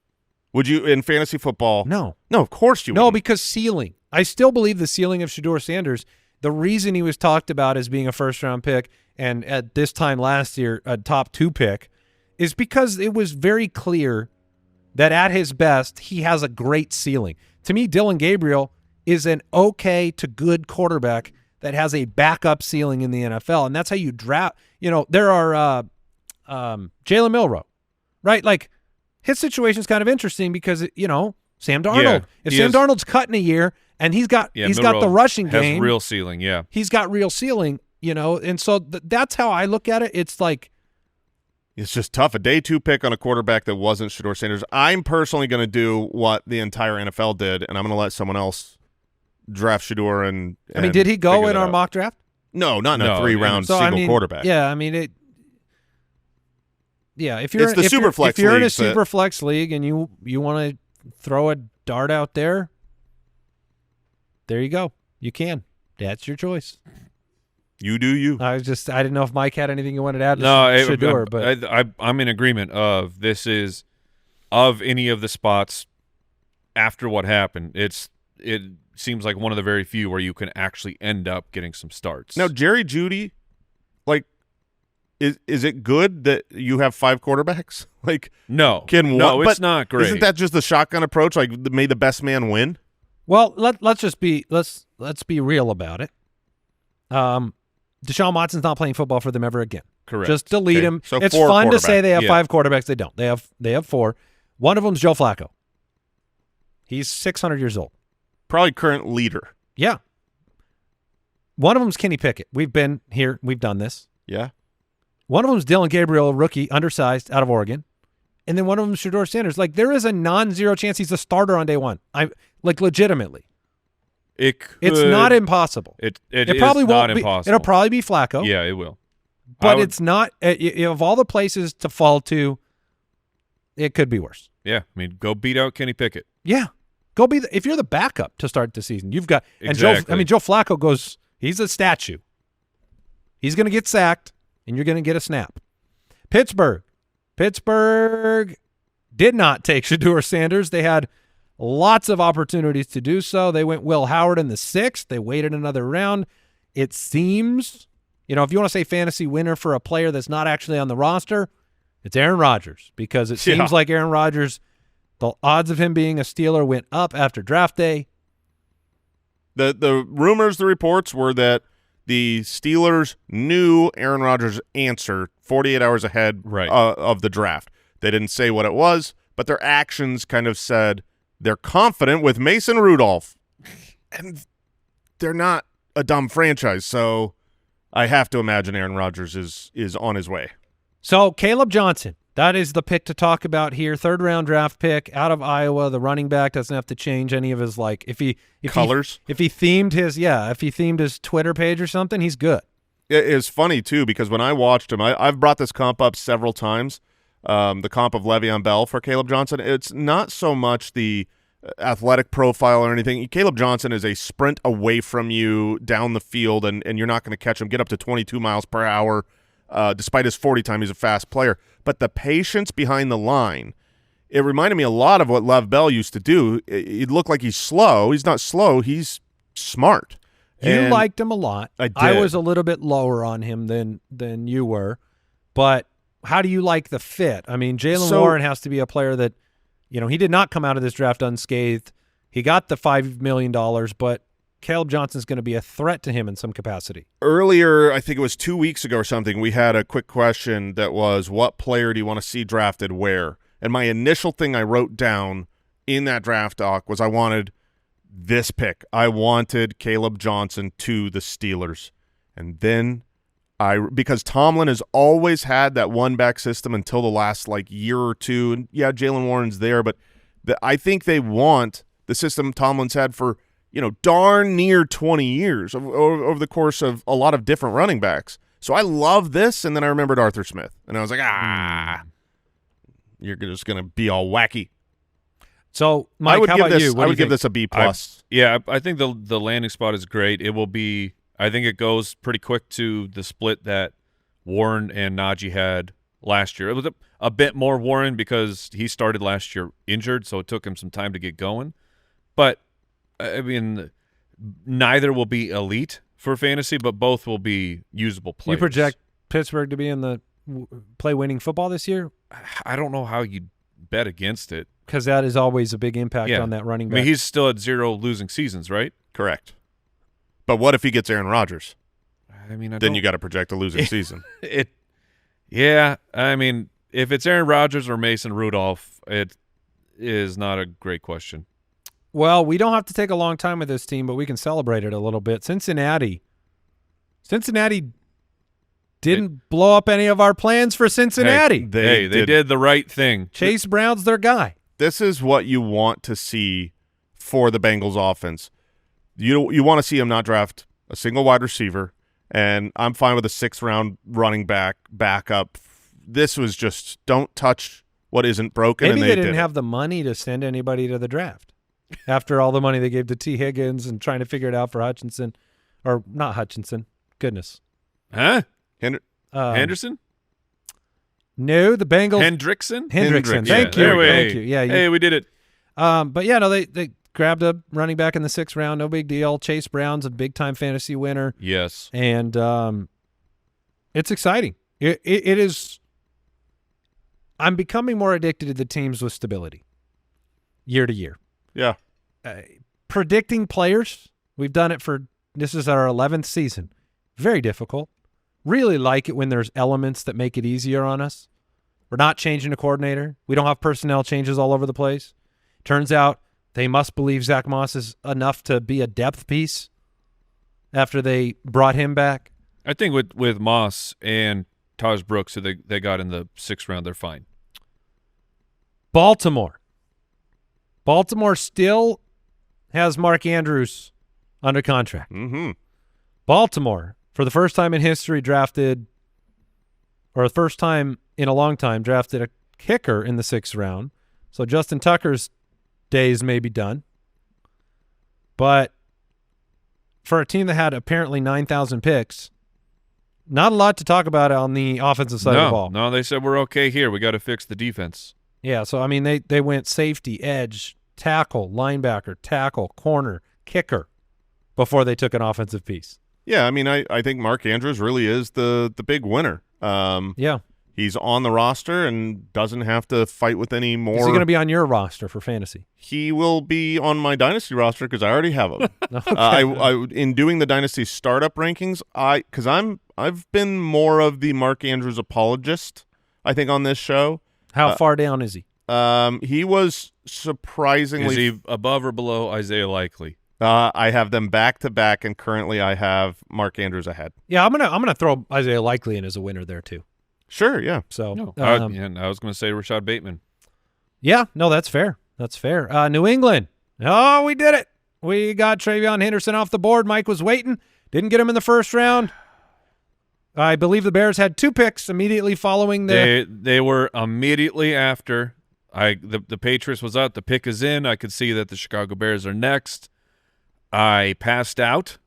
Would you in fantasy football? No, of course you wouldn't. No, because ceiling. I still believe the ceiling of Shedeur Sanders. The reason he was talked about as being a 1st-round pick and at this time last year a top 2 pick is because it was very clear that at his best he has a great ceiling. To me, Dylan Gabriel is an okay to good quarterback that has a backup ceiling in the NFL, and that's how you draft. There are Jalen Milroe, right? Like his situation is kind of interesting because Sam Darnold. Yeah, if Sam Darnold's cut in a year and he's got the rushing game, has real ceiling. Yeah, he's got real ceiling. And so that's how I look at it. It's like it's just tough. A day 2 pick on a quarterback that wasn't Shedeur Sanders. I'm personally going to do what the entire NFL did, and I'm going to let someone else draft Shedeur. And I mean, did he go in our mock draft? No, not in a 3-round single quarterback. Yeah, I mean it. Yeah, if you're in a super flex league and you want to throw a dart out there you go. You can. That's your choice. You do you. I didn't know if Mike had anything you wanted to add to No, Shedeur, but I'm in agreement of this is of any of the spots after what happened. It seems like one of the very few where you can actually end up getting some starts. Now, Jerry Jeudy, like, is it good that you have 5 quarterbacks? Like, no, it's not great. Isn't that just the shotgun approach? Like, may the best man win? well, let's be real about it. Deshaun Watson's not playing football for them ever again. Correct. Just delete him. So it's 4 fun to say quarterbacks. they have Yeah. 5 quarterbacks. They don't. They have 4. One of them's Joe Flacco. He's 600 years old. Probably current leader. Yeah. One of them's Kenny Pickett. We've been here. We've done this. Yeah. One of them's Dylan Gabriel, rookie, undersized, out of Oregon. And then one of them's Shedeur Sanders. Like, there is a non-zero chance he's a starter on day one. Legitimately. It's not impossible. It probably is won't not be. impossible. It'll probably be Flacco. Yeah, it will. But it's not. Of all the places to fall to, it could be worse. Yeah, I mean, go beat out Kenny Pickett. Yeah. Go be if you're the backup to start the season. You've got Exactly. Joe Flacco goes, he's a statue. He's going to get sacked and you're going to get a snap. Pittsburgh did not take Shedeur Sanders. They had lots of opportunities to do so. They went Will Howard in the 6th. They waited another round. It seems, if you want to say fantasy winner for a player that's not actually on the roster, it's Aaron Rodgers, because it seems like Aaron Rodgers, the odds of him being a Steeler went up after draft day. The rumors, the reports were that the Steelers knew Aaron Rodgers' answer 48 hours ahead of the draft. They didn't say what it was, but their actions kind of said they're confident with Mason Rudolph. And they're not a dumb franchise, so I have to imagine Aaron Rodgers is on his way. So Caleb Johnson, that is the pick to talk about here. 3rd-round draft pick out of Iowa. The running back doesn't have to change any of his Colors. If he themed his Twitter page or something, he's good. It's funny too, because when I watched him, I've brought this comp up several times. The comp of Le'Veon Bell for Caleb Johnson. It's not so much the athletic profile or anything. Caleb Johnson is a sprint away from you down the field, and you're not going to catch him. Get up to 22 miles per hour. Despite his 40 time, he's a fast player. But the patience behind the line, it reminded me a lot of what Lev Bell used to do. It looked like he's slow. He's not slow. He's smart. You liked him a lot. I did. I was a little bit lower on him than you were. But how do you like the fit? I mean, Jaylen Warren has to be a player that, he did not come out of this draft unscathed. He got the $5 million, but Caleb Johnson's going to be a threat to him in some capacity. Earlier, I think it was 2 weeks ago or something, we had a quick question that was, what player do you want to see drafted where? And my initial thing I wrote down in that draft doc was I wanted this pick. I wanted Caleb Johnson to the Steelers. And then because Tomlin has always had that one-back system until the last year or two. And yeah, Jaylen Warren's there, but I think they want the system Tomlin's had for darn near 20 years over the course of a lot of different running backs. So I love this, and then I remembered Arthur Smith, and I was like, you're just going to be all wacky. So, Mike, how about you? I would give this a B+. I think the landing spot is great. It will be – I think it goes pretty quick to the split that Warren and Najee had last year. It was a bit more Warren because he started last year injured, so it took him some time to get going. But – I mean, neither will be elite for fantasy, but both will be usable players. You project Pittsburgh to be in the play winning football this year? I don't know how you bet against it. Because that is always a big impact on that running back. I mean, he's still at 0 losing seasons, right? Correct. But what if he gets Aaron Rodgers? I mean, then you got to project a losing season. Yeah, I mean, if it's Aaron Rodgers or Mason Rudolph, it is not a great question. Well, we don't have to take a long time with this team, but we can celebrate it a little bit. Cincinnati didn't blow up any of our plans for Cincinnati. They did the right thing. Chase Brown's their guy. This is what you want to see for the Bengals offense. You want to see him not draft a single wide receiver, and I'm fine with a 6th-round running backup. This was just don't touch what isn't broken. Maybe and they didn't have the money to send anybody to the draft. After all the money they gave to T. Higgins and trying to figure it out for Hutchinson, or not Hutchinson, goodness, Huh? Henderson? Henderson? No, the Bengals. Hendrickson? Hendrickson. Yeah, Thank you. there we- Thank you. Yeah. Hey, we did it. But yeah, no, they grabbed a running back in the 6th round. No big deal. Chase Brown's a big-time fantasy winner. Yes. And it's exciting. It is. I'm becoming more addicted to the teams with stability year to year. Yeah. Predicting players, we've done it this is our 11th season. Very difficult. Really like it when there's elements that make it easier on us. We're not changing a coordinator. We don't have personnel changes all over the place. Turns out they must believe Zach Moss is enough to be a depth piece after they brought him back. I think with Moss and Taj Brooks, who they got in the 6th round, they're fine. Baltimore still has Mark Andrews under contract. Mm-hmm. Baltimore, for the first time in history, drafted a kicker in the 6th round. So Justin Tucker's days may be done. But for a team that had apparently 9,000 picks, not a lot to talk about on the offensive side of the ball. No, they said we're okay here. We got to fix the defense. Yeah, so, I mean, they went safety, edge, tackle, linebacker, tackle, corner, kicker before they took an offensive piece. Yeah, I mean, I think Mark Andrews really is the big winner. Yeah. He's on the roster and doesn't have to fight with any more. Is he going to be on your roster for fantasy? He will be on my dynasty roster because I already have him. Okay. I in doing the dynasty startup rankings, because I've been more of the Mark Andrews apologist, I think, on this show. How far down is he? He was surprisingly. Is he above or below Isaiah Likely? I have them back to back, and currently I have Mark Andrews ahead. Yeah, I'm gonna throw Isaiah Likely in as a winner there too. Sure, yeah. So No. I was going to say Rashad Bateman. yeah, no, that's fair. That's fair. New England. Oh, we did it. We got Travion Henderson off the board. Mike was waiting. Didn't get him in the 1st round. I believe the Bears had 2 picks immediately following the. They were immediately after. The Patriots was up. The pick is in. I could see that the Chicago Bears are next. I passed out.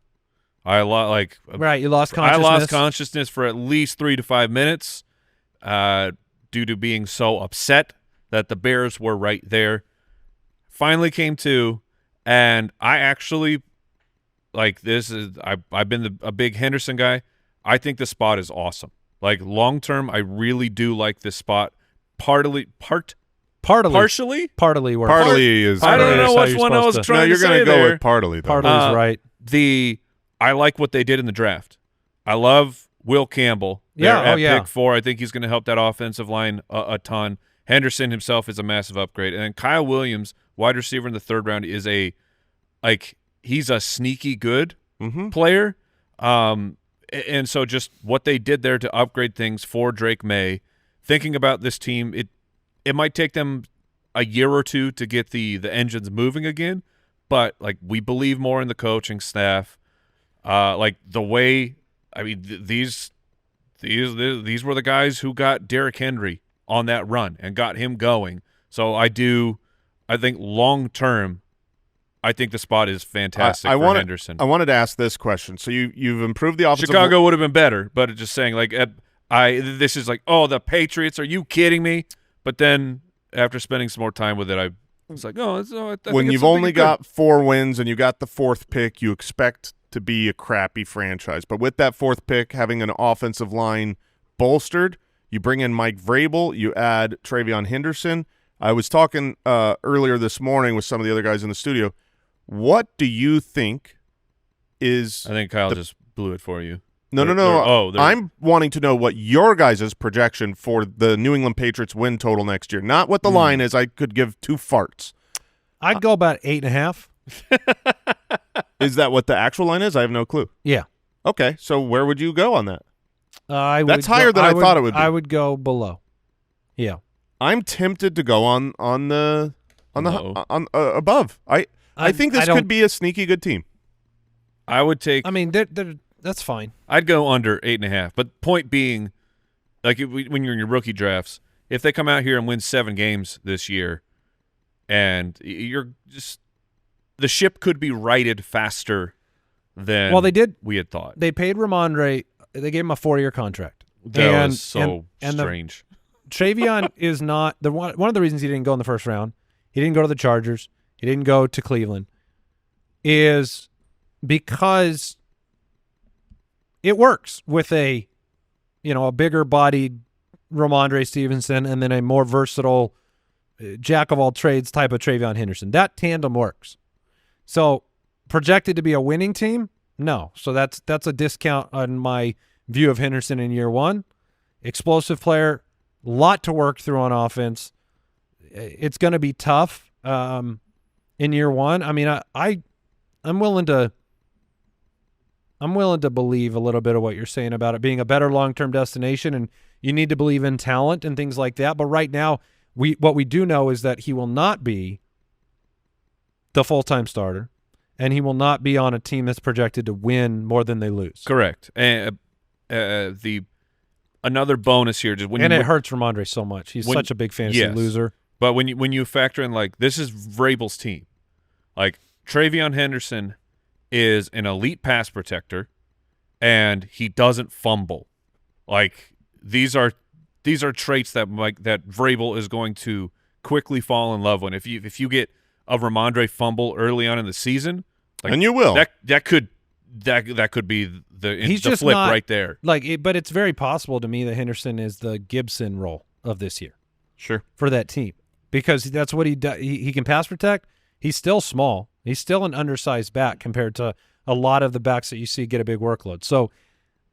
Right, you lost consciousness. I lost consciousness for at least 3 to 5 minutes due to being so upset that the Bears were right there. Finally came to, and I actually I've been a big Henderson guy. I think the spot is awesome. Like long term, I really do like this spot. Partially works. Partly is. I don't know which which one I was trying to say. No, you're going to go there. with partly though. Partly's right. I like what they did in the draft. I love Will Campbell. At pick 4. I think he's going to help that offensive line a ton. Henderson himself is a massive upgrade, and then Kyle Williams, wide receiver in the 3rd round, is he's a sneaky good player. And so just what they did there to upgrade things for Drake May, thinking about this team, it might take them a year or 2 to get the engines moving again, but we believe more in the coaching staff. The way, I mean, these were the guys who got Derrick Henry on that run and got him going. So I think long term, I think the spot is fantastic for Henderson. I wanted to ask this question. So you've improved the offensive. Chicago would have been better, but just saying this is the Patriots. Are you kidding me? But then after spending some more time with it, I was like, when you've only got 4 wins and you got the 4th pick, you expect to be a crappy franchise. But with that 4th pick, having an offensive line bolstered, you bring in Mike Vrabel, you add Travion Henderson. I was talking earlier this morning with some of the other guys in the studio. What do you think is... I think Kyle just blew it for you. No. I'm wanting to know what your guys' projection for the New England Patriots win total next year. Not what the line is. I could give 2 farts. I'd go about 8.5. Is that what the actual line is? I have no clue. Yeah. Okay, so where would you go on that? That's higher than I thought it would be. I would go below. Yeah. I'm tempted to go on above. I think this could be a sneaky good team. I would take. I mean, that's fine. I'd go under 8.5. But point being, when you're in your rookie drafts, if they come out here and win 7 games this year, and you're just the ship could be righted faster than they did. We had thought. They paid Ramondre they gave him a 4-year contract. That was so strange. Travion is not the one of the reasons he didn't go in the first round. He didn't go to the Chargers. He didn't go to Cleveland. Is because it works with a bigger bodied Ramondre Stevenson and then a more versatile jack of all trades type of Travion Henderson. That tandem works. So projected to be a winning team? No. So that's a discount on my view of Henderson in year one. Explosive player, lot to work through on offense. It's going to be tough in year one. I mean, I'm willing to believe a little bit of what you're saying about it being a better long-term destination, and you need to believe in talent and things like that. But right now, what we do know is that he will not be the full-time starter, and he will not be on a team that's projected to win more than they lose. Correct. And another bonus here, just it hurts Ramondre so much. He's such a big fantasy loser. But when you factor in, like, this is Vrabel's team, like Travion Henderson is an elite pass protector, and he doesn't fumble. Like, these are traits that Vrabel is going to quickly fall in love with. If you get a Ramondre fumble early on in the season, like, and you will, that could be the flip right there. But it's very possible to me that Henderson is the Gibson role of this year. Sure, for that team, because that's what he does. He can pass protect. He's still small. He's still an undersized back compared to a lot of the backs that you see get a big workload. So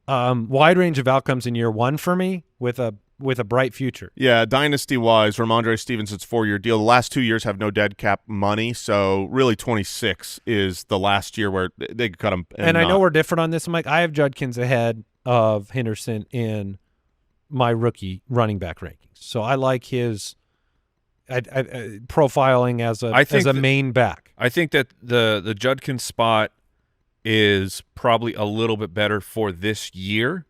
wide range of outcomes in year one for me with a bright future. Yeah, dynasty-wise, Ramondre Stevenson's 4-year deal. The last 2 years have no dead cap money, so really 26 is the last year where they could cut him. And I know we're different on this, Mike. I have Judkins ahead of Henderson in my rookie running back rankings. So I like his profiling as a main back. I think that the Judkins spot is probably a little bit better for this year,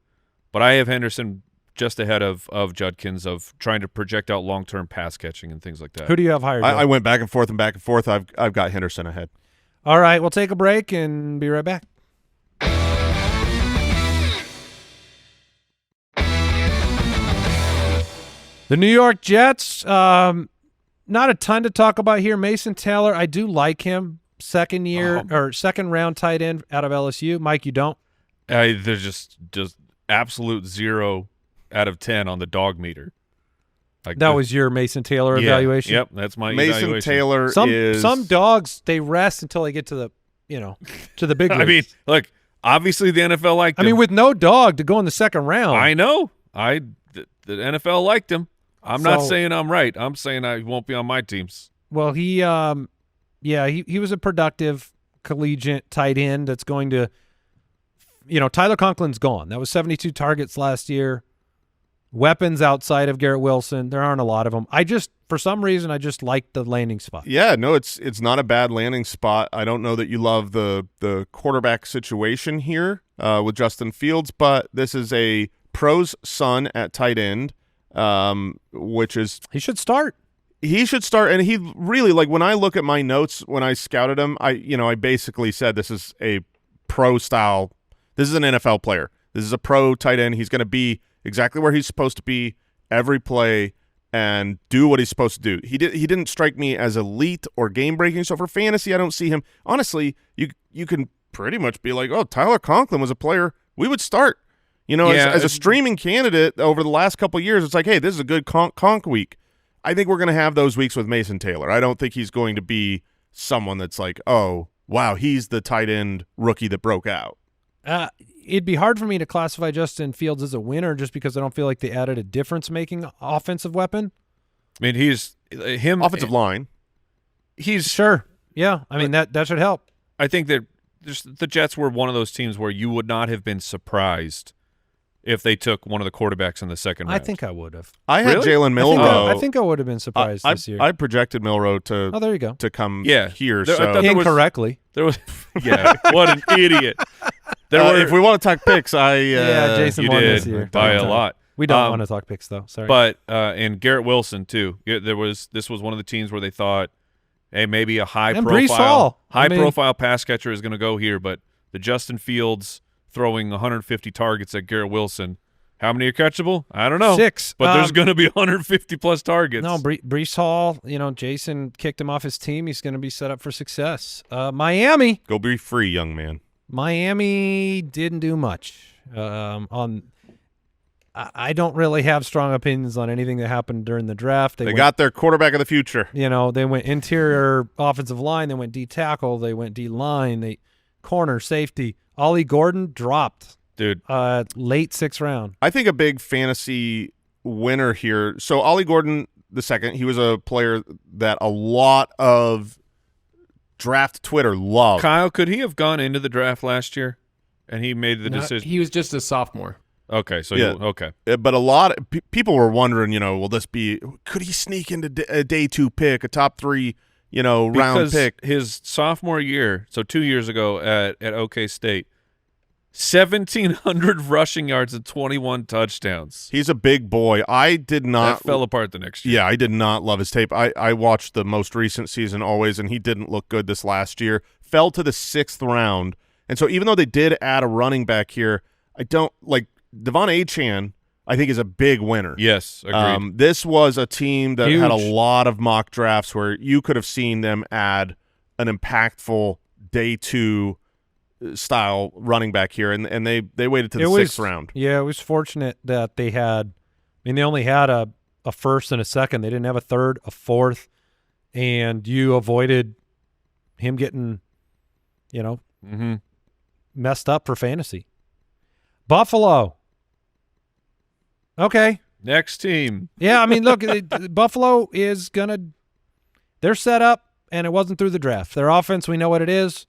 but I have Henderson just ahead of Judkins of trying to project out long-term pass catching and things like that. Who do you have higher? I went back and forth. I've got Henderson ahead. All right, we'll take a break and be right back. The New York Jets, not a ton to talk about here. Mason Taylor, I do like him. Second round tight end out of LSU. Mike, you don't? There's just absolute 0 out of 10 on the dog meter. Like that was your Mason Taylor evaluation? Yep, that's my Mason evaluation. Taylor is some dogs, they rest until they get to the big leagues. I mean, look, obviously the NFL liked him. I mean, with no dog to go in the second round. I know. The NFL liked him. I'm not saying I'm right. I'm saying I won't be on my teams. Well, he was a productive collegiate tight end that's going to, Tyler Conklin's gone. That was 72 targets last year. Weapons outside of Garrett Wilson, there aren't a lot of them. For some reason, I just like the landing spot. Yeah, no, it's not a bad landing spot. I don't know that you love the quarterback situation here with Justin Fields, but this is a pro's son at tight end, which is he should start. He should start, and he really, like, when I look at my notes when I scouted him, I basically said this is a pro style. This is an NFL player. This is a pro tight end. He's going to be exactly where he's supposed to be every play and do what he's supposed to do. He didn't strike me as elite or game breaking. So for fantasy, I don't see him. Honestly, you can pretty much be like, oh, Tyler Conklin was a player we would start. As a streaming candidate over the last couple of years, it's like, hey, this is a good conk week. I think we're going to have those weeks with Mason Taylor. I don't think he's going to be someone that's like, oh, wow, he's the tight end rookie that broke out. It'd be hard for me to classify Justin Fields as a winner just because I don't feel like they added a difference-making offensive weapon. I mean, he's him offensive line. He's sure, yeah. I mean that should help. I think that the Jets were one of those teams where you would not have been surprised if they took one of the quarterbacks in the second round. I think I would have. I had Jalen Milroe. I think I would have been surprised this year. I projected Milroe to there you go. to come here. Incorrectly. There was what an idiot. If we want to talk picks, Jason won this year by a lot. We don't want to talk picks though. Sorry. But and Garrett Wilson too. This was one of the teams where they thought, hey, maybe a high profile pass catcher is going to go here, but the Justin Fields throwing 150 targets at Garrett Wilson. How many are catchable? I don't know. 6. But there's going to be 150-plus targets. No, Breece Hall, Jason kicked him off his team. He's going to be set up for success. Miami. Go be free, young man. Miami didn't do much. I don't really have strong opinions on anything that happened during the draft. They got their quarterback of the future. They went interior offensive line. They went D tackle. They went D line. They corner, safety. Ollie Gordon dropped. Dude. Late 6th round. I think a big fantasy winner here. So Ollie Gordon II, he was a player that a lot of draft Twitter loved. Kyle, could he have gone into the draft last year and he made the decision? He was just a sophomore. Okay, so yeah. Okay. But a lot of people were wondering, could he sneak into a day 2 pick, a top 3, round pick? His sophomore year, so 2 years ago at OK State, 1,700 rushing yards and 21 touchdowns. He's a big boy. I did not. That fell apart the next year. Yeah, I did not love his tape. I watched the most recent season always, and he didn't look good this last year. Fell to the 6th round. And so even though they did add a running back here, I don't like Devon Achane, I think, is a big winner. Yes, agreed. This was a team that Huge. had a lot of mock drafts where you could have seen them add an impactful day 2 style running back here, and they waited to the 6th round. Yeah, it was fortunate that they had – they only had a first and a second. They didn't have a third, a fourth, and you avoided him getting, messed up for fantasy. Buffalo. Okay. Next team. Yeah, look, Buffalo is going to – they're set up, and it wasn't through the draft. Their offense, we know what it is.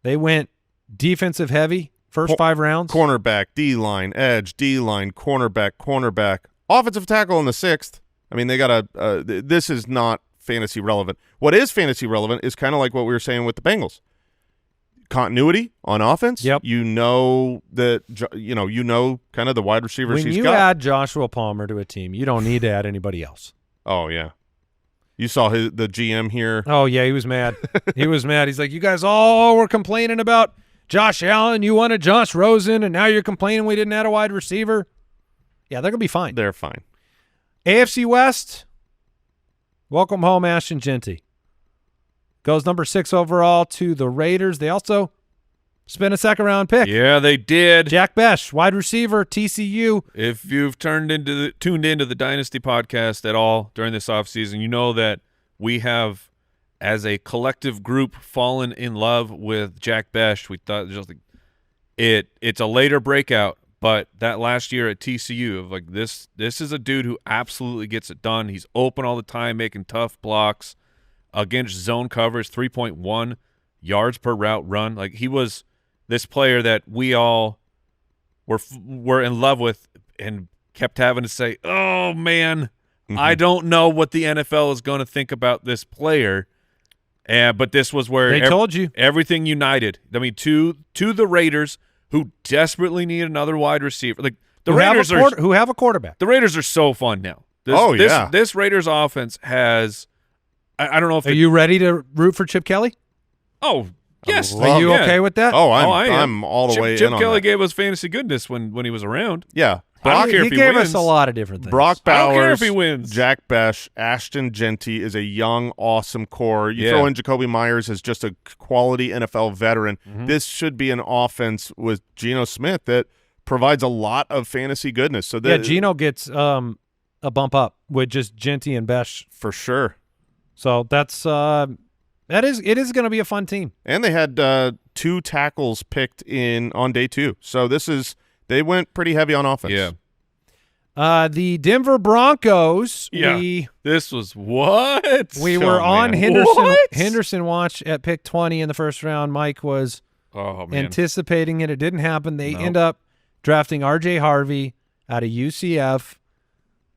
They went defensive heavy first 5 rounds. Cornerback, D-line, edge, D-line, cornerback, offensive tackle in the 6th. They got this is not fantasy relevant. What is fantasy relevant is kind of like what we were saying with the Bengals. Continuity on offense. Yep. That kind of the wide receivers when he's you got. add Joshua Palmer to a team, you don't need to add anybody else. Oh yeah. You saw the GM here. Oh yeah, he was mad. He was mad. He's like, you guys all were complaining about Josh Allen. You wanted Josh Rosen, and now you're complaining we didn't add a wide receiver. Yeah, they're gonna be fine. They're fine. AFC West. Welcome home, Ashton Genty. Goes number 6 overall to the Raiders. They also spent a 2nd-round pick. Yeah, they did. Jack Besh, wide receiver, TCU. If you've tuned into the Dynasty podcast at all during this offseason, you know that we have, as a collective group, fallen in love with Jack Besh. We thought it's a later breakout, but that last year at TCU of this is a dude who absolutely gets it done. He's open all the time, making tough blocks. Against zone coverage, 3.1 yards per route run. He was this player that we all were in love with and kept having to say, oh, man, I don't know what the NFL is going to think about this player. But this was where they told you everything united. To the Raiders, who desperately need another wide receiver. Who have a quarterback. The Raiders are so fun now. This Raiders offense has – I don't know if – Are you ready to root for Chip Kelly? Oh, yes. Are you okay with that? Oh, I am. I'm all the way Chip in on Kelly that. gave us fantasy goodness when he was around. Yeah. I don't care he if he gave wins. us a lot of different things. Brock Bowers, I don't care if he wins. Jack Besh, Ashton Genty is a young, awesome core. You throw in Jacoby Myers as just a quality NFL veteran. This should be an offense with Geno Smith that provides a lot of fantasy goodness. So Geno gets a bump up with just Genty and Besh for sure. So that's it is going to be a fun team. And they had 2 tackles picked on day 2. So they went pretty heavy on offense. Yeah. The Denver Broncos. Yeah. This was what? We were on Henderson watch at pick 20 in the first round. Mike was anticipating it. It didn't happen. They end up drafting R.J. Harvey out of UCF.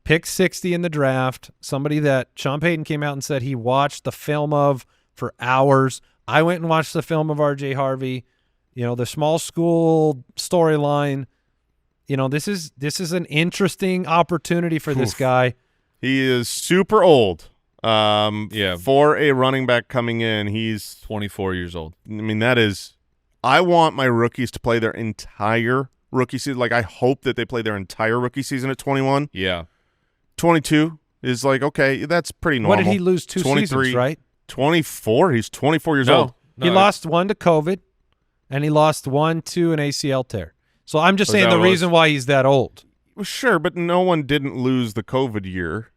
Pick 60 in the draft, somebody that Sean Payton came out and said he watched the film of for hours. I went and watched the film of R.J. Harvey. The small school storyline. This is an interesting opportunity for this guy. He is super old. For a running back coming in, he's 24 years old. That is I want my rookies to play their entire rookie season. Like, I hope that they play their entire rookie season at 21. Yeah. 22 is like, okay, that's pretty normal. What did he lose 2 seasons, right? 24. He's 24 years old. He lost one to COVID, and he lost one to an ACL tear. So I'm just saying the reason why he's that old. Well, sure, but no one didn't lose the COVID year.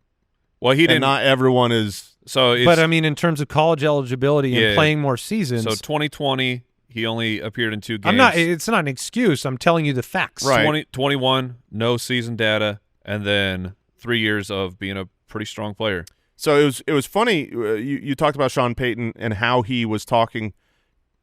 Well, he didn't. And not everyone is. So, but I mean, in terms of college eligibility and playing more seasons. So 2020, he only appeared in 2 games. It's not an excuse. I'm telling you the facts. Right. 21, no season data, and then 3 years of being a pretty strong player. So it was funny. You talked about Sean Payton and how he was talking.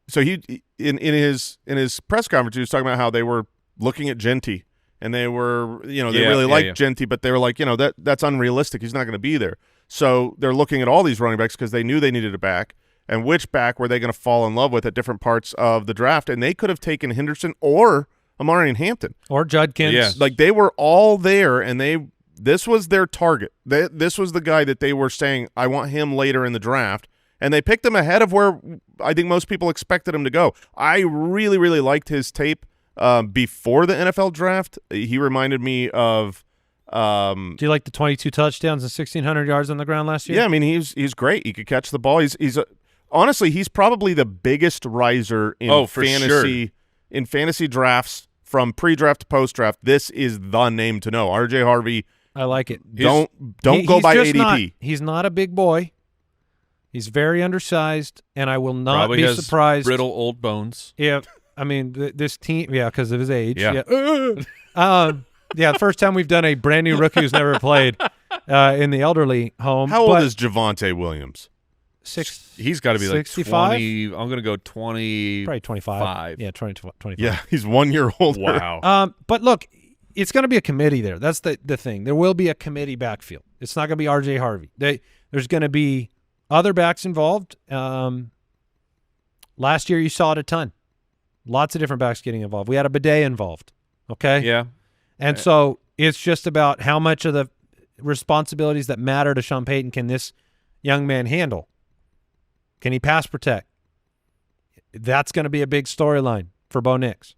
So he in his press conference, he was talking about how they were looking at Genty, and they were, they really liked Genty, but they were like, that's unrealistic. He's not going to be there. So they're looking at all these running backs because they knew they needed a back, and which back were they going to fall in love with at different parts of the draft? And they could have taken Henderson or Amari and Hampton or Judkins. Yeah. Like, they were all there, and this was their target. This was the guy that they were saying, I want him later in the draft. And they picked him ahead of where I think most people expected him to go. I really, really liked his tape before the NFL draft. He reminded me of do you like the 22 touchdowns and 1,600 yards on the ground last year? Yeah, I mean, he's great. He could catch the ball. Honestly, he's probably the biggest riser in fantasy in fantasy drafts from pre-draft to post-draft. This is the name to know. RJ Harvey. I like it. Don't go by ADP. He's not a big boy. He's very undersized, and I will not Probably be has surprised. Brittle old bones. Yeah, I mean this team. Yeah, because of his age. Yeah. The first time we've done a brand new rookie who's never played in the elderly home. How old is Javonte Williams? He's got to be like 65? 20. I'm going to go 20. Probably 25. Yeah, 25. Yeah, he's 1 year older. Wow. But look, it's going to be a committee there. That's the thing. There will be a committee backfield. It's not going to be RJ Harvey. There's going to be other backs involved. Last year you saw it a ton. Lots of different backs getting involved. We had a bidet involved. Okay? Yeah. And so it's just about how much of the responsibilities that matter to Sean Payton can this young man handle. Can he pass protect? That's going to be a big storyline for Bo Nix.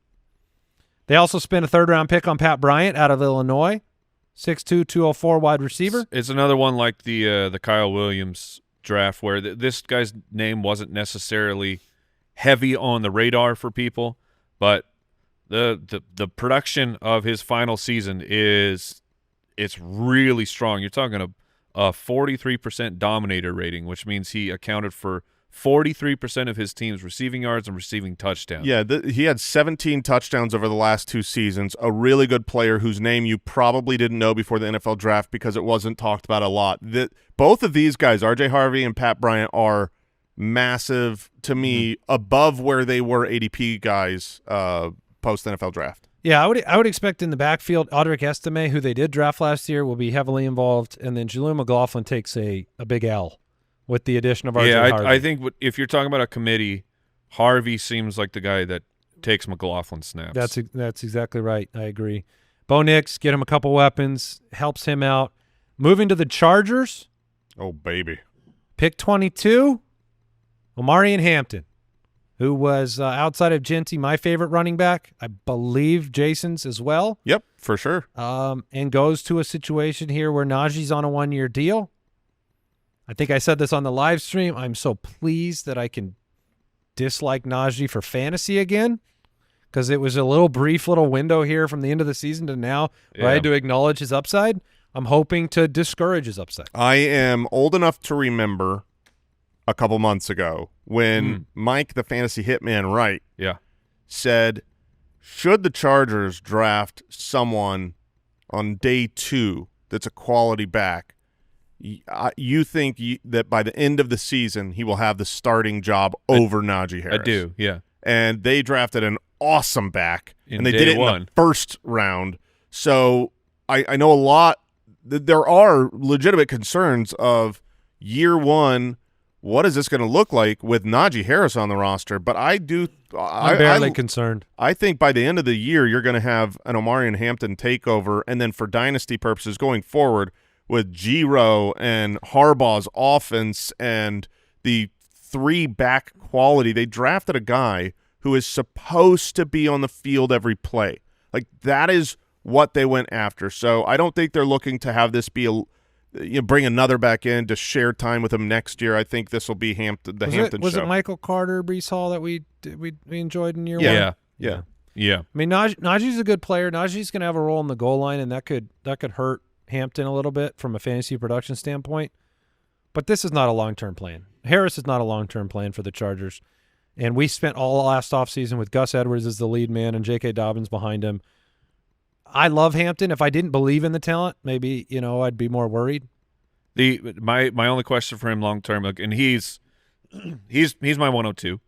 They also spent a third-round pick on Pat Bryant out of Illinois, 6'2", 204 wide receiver. It's another one like the Kyle Williams draft where this guy's name wasn't necessarily heavy on the radar for people, but the production of his final season it's really strong. You're talking a 43% dominator rating, which means he accounted for 43% of his team's receiving yards and receiving touchdowns. Yeah, he had 17 touchdowns over the last 2 seasons. A really good player whose name you probably didn't know before the NFL draft because it wasn't talked about a lot. Both of these guys, RJ Harvey and Pat Bryant, are massive to me, above where they were ADP guys post NFL draft. Yeah, I would expect in the backfield, Audric Estime, who they did draft last year, will be heavily involved, and then Jaleel McLaughlin takes a big L with the addition of RJ Harvey. I think if you're talking about a committee, Harvey seems like the guy that takes McLaughlin snaps. That's exactly right. I agree. Bo Nix, get him a couple weapons, helps him out. Moving to the Chargers. Oh, baby. Pick 22, Amari and Hampton, who was outside of Genty, my favorite running back. I believe Jason's as well. Yep, for sure. And goes to a situation here where Najee's on a 1-year deal. I think I said this on the live stream. I'm so pleased that I can dislike Najee for fantasy again because it was a brief little window here from the end of the season to now where I had to acknowledge his upside. I'm hoping to discourage his upside. I am old enough to remember a couple months ago when Mike, the fantasy hitman Wright, said, should the Chargers draft someone on day 2 that's a quality back, you think that by the end of the season he will have the starting job over Najee Harris? I do, yeah. And they drafted an awesome back, and they did it in the first round. So I know a lot. There are legitimate concerns of year 1. What is this going to look like with Najee Harris on the roster? But I'm barely concerned. I think by the end of the year, you're going to have an Omari and Hampton takeover, and then for dynasty purposes going forward with Giro and Harbaugh's offense and the 3-back quality, they drafted a guy who who is supposed to be on the field every play. Like, that is what they went after. So I don't think they're looking to have this be bring another back in to share time with him next year. I think this will be Hampton show. Was it Michael Carter, Breece Hall that we enjoyed in year Yeah. one? Yeah. Yeah. I mean, Najee's a good player. Najee's going to have a role in the goal line, and that could hurt Hampton a little bit from a fantasy production standpoint. But this is not a long-term plan. Harris is not a long-term plan for the Chargers. And we spent all last offseason with Gus Edwards as the lead man and J.K. Dobbins behind him. I love Hampton. If I didn't believe in the talent, maybe, I'd be more worried. My only question for him long-term, and he's my 102.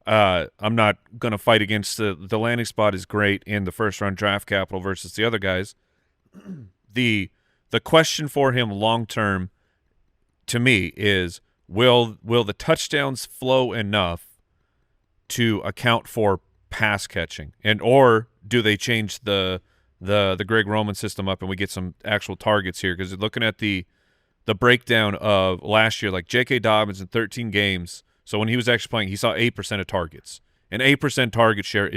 I'm not going to fight against the landing spot is great in the first-round draft capital versus the other guys. The question for him long-term to me is will the touchdowns flow enough to account for pass catching, or do they change the Greg Roman system up and we get some actual targets here? Because looking at the breakdown of last year, like J.K. Dobbins in 13 games, so when he was actually playing, he saw 8% of targets. An 8% target share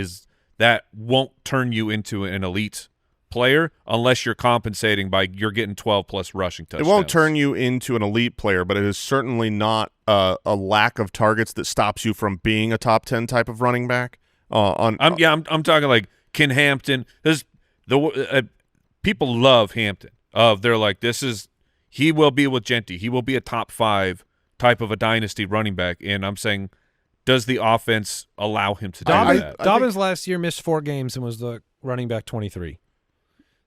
that won't turn you into an elite player unless you're compensating by you're getting 12-plus rushing touchdowns. It won't turn you into an elite player, but it is certainly not a lack of targets that stops you from being a top 10 type of running back. I'm talking like Ken Hampton. People love Hampton. They're like, he will be with Genty. He will be a top 5 type of a dynasty running back. And I'm saying, does the offense allow him to do that? Dobbins last year missed 4 games and was the running back 23.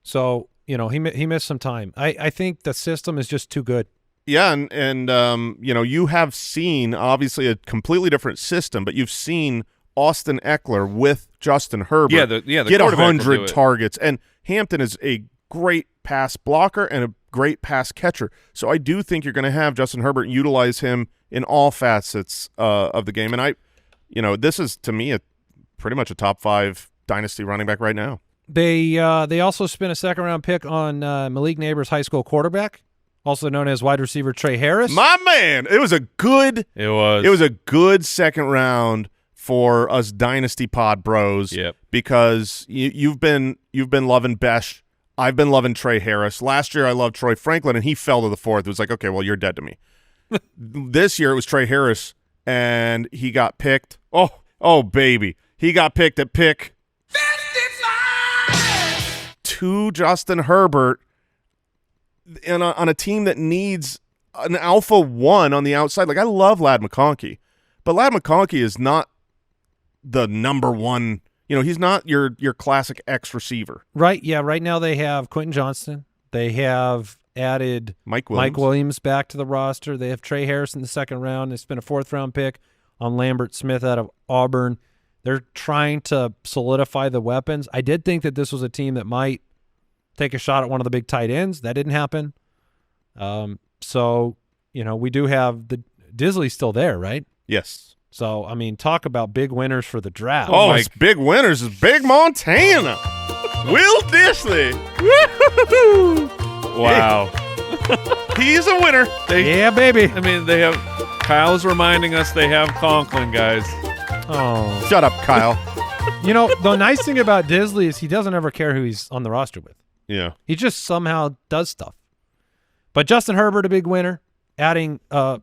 So, he missed some time. I think the system is just too good. Yeah, and you have seen, obviously, a completely different system, but you've seen Austin Eckler with Justin Herbert get 100 targets. And Hampton is a great pass blocker and a great pass catcher. So I do think you're going to have Justin Herbert utilize him in all facets of the game. And this is, to me, pretty much a top 5 dynasty running back right now. They also spent a second-round pick on Malik Neighbors' high school quarterback, also known as wide receiver Trey Harris. My man, it was a good second round for us Dynasty Pod bros. Yep. Because you've been loving Besh. I've been loving Trey Harris. Last year I loved Troy Franklin, and he fell to the 4th. It was like, okay, well, you're dead to me. This year it was Trey Harris, and he got picked. Oh, baby. He got picked at pick 55 to Justin Herbert on a team that needs an alpha 1 on the outside. Like, I love Ladd McConkey, but Ladd McConkey is not the number 1. He's not your classic X receiver. Right, yeah. Right now they have Quentin Johnston. They have added Mike Williams back to the roster. They have Trey Harris in the second round. They spent a 4th-round pick on Lambert Smith out of Auburn. They're trying to solidify the weapons. I did think that this was a team that might take a shot at one of the big tight ends. That didn't happen. So, we do have the Disley's still there, right? Yes. So, talk about big winners for the draft. Oh, it's big winners. It's Big Montana. Will Disley. Wow. He's a winner. Yeah, baby. They have Kyle's reminding us they have Conklin, guys. Oh. Shut up, Kyle. The nice thing about Disley is he doesn't ever care who he's on the roster with. Yeah. He just somehow does stuff. But Justin Herbert, a big winner, adding, a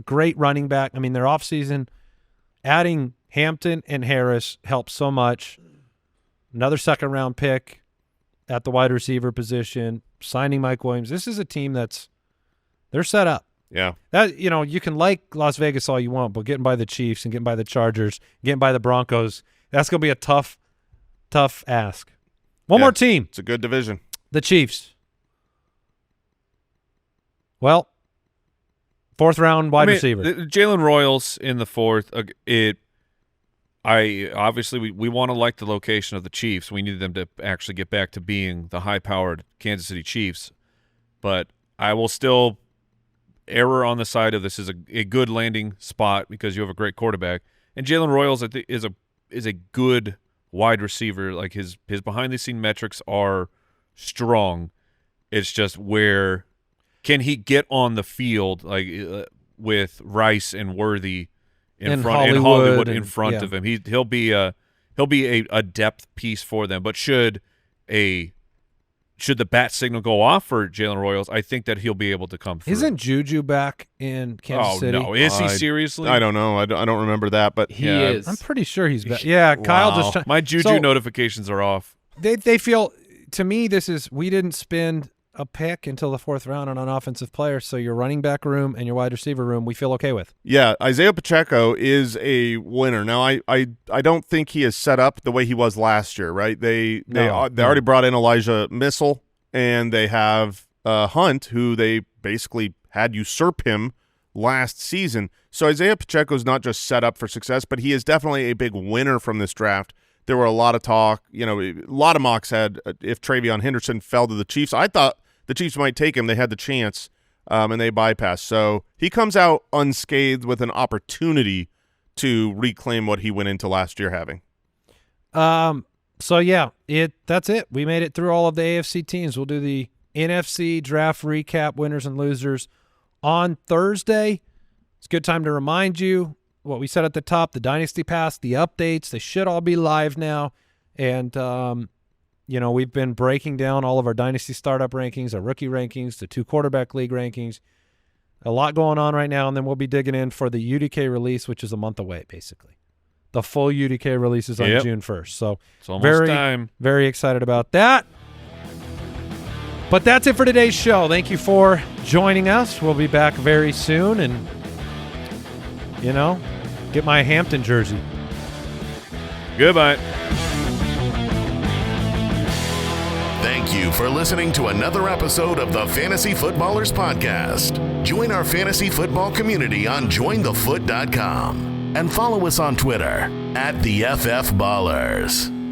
great running back. Their offseason, adding Hampton and Harris helped so much. Another second-round pick at the wide receiver position, signing Mike Williams. This is a team they're set up. Yeah. That you can like Las Vegas all you want, but getting by the Chiefs and getting by the Chargers, getting by the Broncos, that's going to be a tough ask. One more team. It's a good division. The Chiefs. Well, 4th-round wide receiver. Jalen Royals in the 4th. We want to like the location of the Chiefs. We need them to actually get back to being the high-powered Kansas City Chiefs. But I will still err on the side of this is a good landing spot because you have a great quarterback. And Jalen Royals, I think, is a good wide receiver. Like his behind-the-scene metrics are strong. It's just where can he get on the field like with Rice and Worthy in Hollywood in front of him. He'll be a depth piece for them. But should the bat signal go off for Jalen Royals, I think that he'll be able to come through. Isn't Juju back in Kansas City? No, is he seriously? I don't know. I don't remember that, but He is. I'm pretty sure he's back. Yeah, Kyle just my Juju notifications are off. They feel, to me, we didn't spend a pick until the 4th round on an offensive player, so your running back room and your wide receiver room we feel okay with. Yeah, Isaiah Pacheco is a winner. Now, I don't think he is set up the way he was last year, right? They already brought in Elijah Missile, and they have Hunt, who they basically had usurp him last season. So Isaiah Pacheco is not just set up for success, but he is definitely a big winner from this draft. There were a lot of talk, a lot of mocks had if Travion Henderson fell to the Chiefs. I thought the Chiefs might take him. They had the chance, and they bypassed. So he comes out unscathed with an opportunity to reclaim what he went into last year having. So yeah, that's it. We made it through all of the AFC teams. We'll do the NFC draft recap, winners and losers, on Thursday. It's a good time to remind you what we said at the top, the Dynasty Pass, the updates. They should all be live now. And, we've been breaking down all of our Dynasty startup rankings, our rookie rankings, the 2 quarterback league rankings. A lot going on right now, and then we'll be digging in for the UDK release, which is a month away, basically. The full UDK release is on June 1st. So it's almost time. Very excited about that. But that's it for today's show. Thank you for joining us. We'll be back very soon, and, get my Hampton jersey. Goodbye. Thank you for listening to another episode of the Fantasy Footballers Podcast. Join our fantasy football community on jointhefoot.com and follow us on Twitter @TheFFBallers.